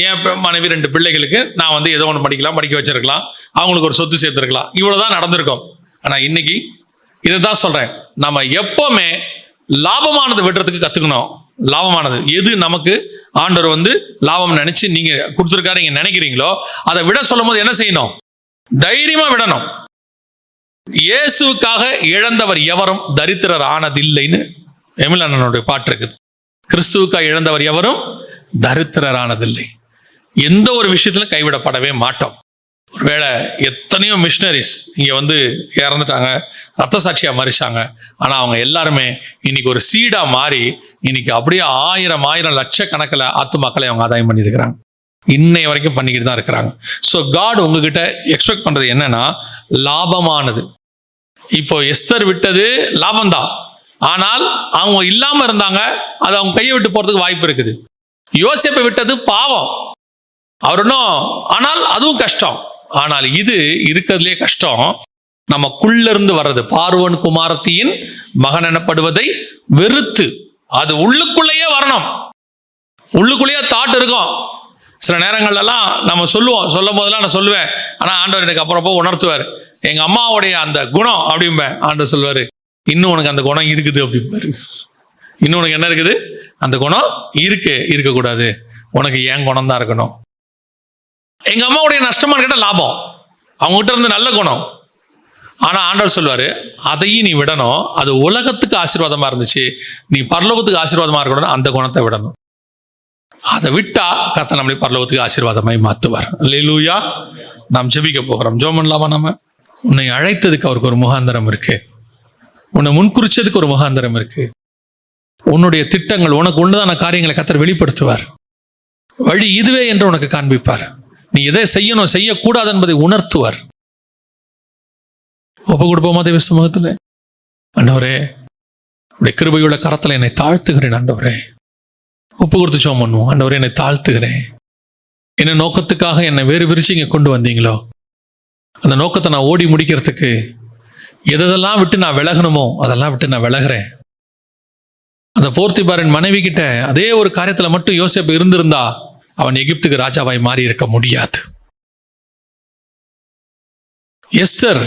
என் மனைவி 2 பிள்ளைகளுக்கு நான் ஏதோ ஒன்று படிக்க வச்சிருக்கலாம், அவங்களுக்கு ஒரு சொத்து சேர்த்திருக்கலாம். இவ்வளவுதான் நடந்திருக்கும். ஆனா இன்னைக்கு இதை தான் சொல்றேன், நம்ம எப்பவுமே லாபமானது விடுறதுக்கு கத்துக்கணும். லாபமானது எது நமக்கு ஆண்டவர் லாபம் நினைச்சு நீங்க கொடுத்துருக்காரு நீங்க நினைக்கிறீங்களோ அதை விட சொல்லும் போது என்ன செய்யணும்? தைரியமா விடணும். இயேசுக்காக இழந்தவர் எவரும் தரித்திரர் ஆனதில்லைன்னு எமில் அண்ணனுடைய பாட்டு இருக்குது. கிறிஸ்துவுக்காக இழந்தவர் எவரும் தரித்திரர் ஆனதில்லை. எந்த ஒரு விஷயத்திலும் கைவிடப்படவே மாட்டோம். ஒருவேளை எத்தனையோ மிஷனரிஸ் இங்க இறந்துட்டாங்க, ரத்த சாட்சியா மறிச்சாங்க. ஆனா அவங்க எல்லாருமே இன்னைக்கு ஒரு சீடா மாறி இன்னைக்கு அப்படியே 1000 லட்சக்கணக்கில் ஆத்துமாக்களை அவங்க ஆதாயம் பண்ணியிருக்கிறாங்க. இன்னைய வரைக்கும் பண்ணிக்கிட்டு தான் இருக்கிறாங்க. ஸோ காட் உங்ககிட்ட எக்ஸ்பெக்ட் பண்றது என்னன்னா லாபமானது. இப்போ எஸ்தர் விட்டது லாபம்தான், ஆனால் அவங்க இல்லாம இருந்தாங்க, அது அவங்க கையை விட்டு போறதுக்கு வாய்ப்பு இருக்குது. யோசேப்பை விட்டது பாவம், அவர் இன்னும், ஆனால் அதுவும் கஷ்டம். ஆனால் இது இருக்கிறதுலே கஷ்டம் நமக்குள்ள இருந்து வர்றது. பார்வோன் குமாரத்தியின் மகன் எனப்படுவதை வெறுத்து, அது உள்ளுக்குள்ளேயே வரணும். உள்ளுக்குள்ளேயே தாட் இருக்கும். சில நேரங்கள்லாம் நம்ம சொல்லும் போதெல்லாம் நான் சொல்லுவேன், ஆனா ஆண்டவர் எனக்கு அப்புறப்போ உணர்த்துவார். எங்க அம்மாவுடைய அந்த குணம் அப்படிம்பேன். ஆண்டவர் சொல்வாரு, இன்னும் உனக்கு அந்த குணம் இருக்குது அப்படிம்பாரு. இன்னும் உனக்கு என்ன இருக்குது? அந்த குணம் இருக்கக்கூடாது, உனக்கு ஏன் குணம் தான் இருக்கணும். எங்க அம்மாவுடைய நஷ்டமான கேட்ட லாபம், அவங்க கிட்ட இருந்து நல்ல குணம். ஆனா ஆண்டவர் சொல்வாரு, அதையும் நீ விடணும். அது உலகத்துக்கு ஆசீர்வாதமா இருந்துச்சு, நீ பரலோகத்துக்கு ஆசீர்வாதமா இருக்கணும், அந்த குணத்தை விடணும். அதை விட்டா கர்த்தர் நம்மளை பரலோகத்துக்கு ஆசீர்வாதமாய் மாத்துவார். அல்லேலூயா. நாம் ஜெபிக்க போகிறோம். ஜெபம் பண்ணலாமா? நம்ம உன்னை அழைத்ததுக்கு அவருக்கு ஒரு முகாந்தரம் இருக்கு, உன்னை முன்குறிச்சதுக்கு ஒரு முகாந்தரம் இருக்கு. உன்னுடைய திட்டங்கள், உனக்கு உன்னதான காரியங்களை கர்த்தர் வெளிப்படுத்துவார். வழி இதுவே என்று உனக்கு காண்பிப்பார். நீ எதை செய்யணும் செய்யக்கூடாது என்பதை உணர்த்துவார். ஒப்பு கொடுப்போமா தேவ சமூகத்தில்? ஆண்டவரே, உடைய கிருபையுள்ள கரத்தில் என்னை தாழ்த்துகிறேன். ஆண்டவரே, ஒப்பு கொடுத்து ஜெபம் பண்ணுவோம். ஆண்டவரே, என்னை தாழ்த்துகிறேன். என்ன நோக்கத்துக்காக என்னை வேறு விரிச்சு இங்கே கொண்டு வந்தீங்களோ, அந்த நோக்கத்தை நான் ஓடி முடிக்கிறதுக்கு எதெல்லாம் விட்டு நான் விலகணுமோ அதெல்லாம் விட்டு நான் விலகிறேன். அந்த போர்த்திபாரின் மனைவி கிட்ட அதே ஒரு காரியத்தில் மட்டும் யோசேப்பு இருந்திருந்தா அவன் எகிப்துக்கு ராஜாவாய் மாறி இருக்க முடியாது. எஸ்தர்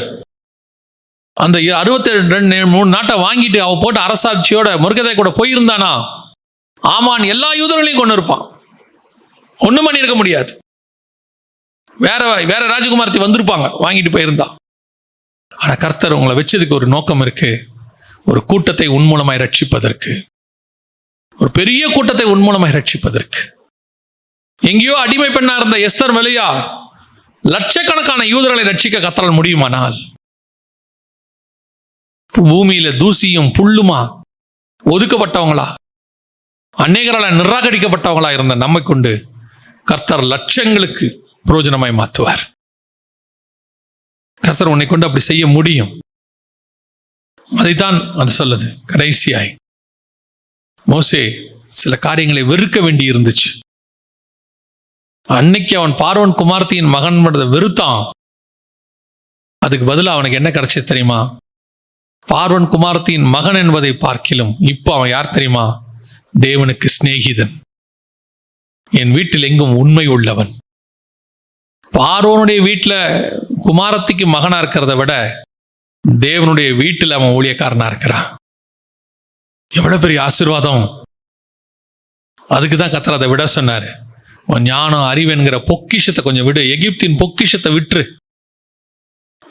அந்த 63 நாட்டை வாங்கிட்டு அவ போட்டு அரசாட்சியோட முருகதை கூட போயிருந்தானா, ஆமான் எல்லா யூதர்களையும் கொண்டு இருப்பான், ஒண்ணும் பண்ணி இருக்க முடியாது. வேற ராஜகுமாரத்தை வந்திருப்பாங்க வாங்கிட்டு போயிருந்தா. ஆனா கர்த்தர் உங்களை வச்சதுக்கு ஒரு நோக்கம் இருக்கு. ஒரு கூட்டத்தை உன்மூலமாய் ரட்சிப்பதற்கு, ஒரு பெரிய கூட்டத்தை உன்மூலமாய் ரட்சிப்பதற்கு. எங்கேயோ அடிமை பெண்ணா இருந்த எஸ்தர் வழியா லட்சக்கணக்கான யூதர்களை ரட்சிக்க கர்த்தரால் முடியுமானால், பூமியில தூசியும் புல்லுமா ஒதுக்கப்பட்டவங்களா, அநேகரால் நிராகரிக்கப்பட்டவங்களா இருந்த நம்மை கொண்டு கர்த்தர் லட்சங்களுக்கு பிரயோஜனமாய் மாற்றுவார். கர்த்தர் உன்னை கொண்டு அப்படி செய்ய முடியும். அதைத்தான் அது சொல்லுது. கடைசியாய் மோசே சில காரியங்களை வெறுக்க வேண்டி இருந்துச்சு. அன்னைக்கு அவன் பார்வோன் குமாரத்தியின் மகன் வெறுத்தான். அதுக்கு பதிலாக அவனுக்கு என்ன கிடைச்சது தெரியுமா? பார்வோன் குமாரத்தியின் மகன் என்பதை பார்க்கிலும் இப்போ அவன் யார் தெரியுமா? தேவனுக்கு சிநேகிதன், என் வீட்டில் எங்கும் உண்மை உள்ளவன். பார்வோனுடைய வீட்டில் குமாரத்திக்கு மகனா இருக்கிறத விட தேவனுடைய வீட்டில் அவன் ஊழியக்காரனா இருக்கிறான். எவ்வளவு பெரிய ஆசீர்வாதம்! அதுக்கு தான் கர்த்தர் அதை விட சொன்னாரு. ஞானம் அறிவு என்கிற பொக்கிஷத்தை கொஞ்சம் விடு, எகிப்தின் பொக்கிஷத்தை விட்டுரு.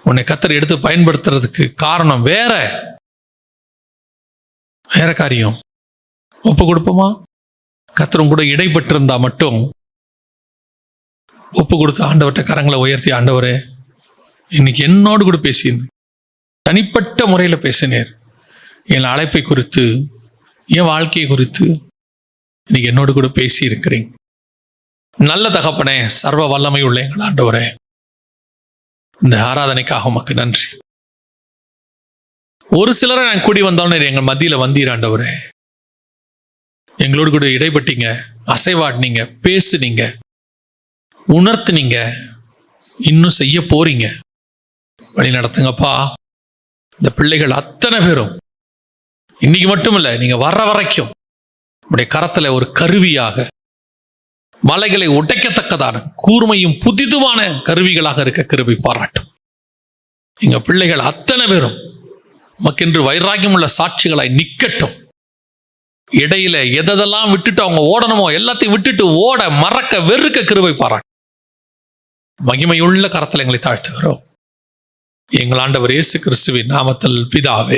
உன்னை கர்த்தர் எடுத்து பயன்படுத்துறதுக்கு காரணம் வேற காரியம். ஒப்பு கொடுப்போமா? கர்த்தரும் கூட இடைப்பட்டிருந்தா மட்டும் ஒப்பு கொடுத்து ஆண்டவர்கிட்ட கரங்களை உயர்த்தி, ஆண்டவரே இன்னைக்கு என்னோடு கூட பேசினேன், தனிப்பட்ட முறையில் பேசினேர். என் அழைப்பை குறித்து, என் வாழ்க்கையை குறித்து இன்னைக்கு என்னோடு கூட பேசி இருக்கிறீங்க. நல்ல தகப்பனே, சர்வ வல்லமை உள்ள எங்கள் ஆண்டவரே, இந்த ஆராதனைக்காக உமக்கு நன்றி. ஒரு சிலரை நான் கூடி வந்தோன்னு எங்கள் மத்தியில் வந்தீர் ஆண்டவரே. எங்களோடு கூட இடைப்பட்டீங்க, அசைவாடினீங்க, பேசுனீங்க, உணர்த்துனீங்க, இன்னும் செய்ய போறீங்க. வழி நடத்துங்கப்பா. இந்த பிள்ளைகள் அத்தனை பேரும் இன்னைக்கு மட்டும் இல்லை, நீங்க வர்ற வரைக்கும் உடைய கரத்துல ஒரு கருவியாக, மலைகளை உடைக்கத்தக்கதான கூர்மையும் புதிதுமான கருவிகளாக இருக்க கிருபை பாராட்டும். எங்க பிள்ளைகள் அத்தனை பேரும் உமக்கென்று வைராக்கியம் உள்ள சாட்சிகளாய் நிக்கட்டும். இடையில எதெல்லாம் விட்டுட்டு அவங்க ஓடணுமோ எல்லாத்தையும் விட்டுட்டு ஓட, மறக்க, வெறுக்க கிருபை பாராட்டும். மகிமையுள்ள கரத்தில் எங்களை தாழ்த்துகிறோம். எங்கள் ஆண்டவர் இயேசு கிறிஸ்துவின் நாமத்தில் பிதாவே.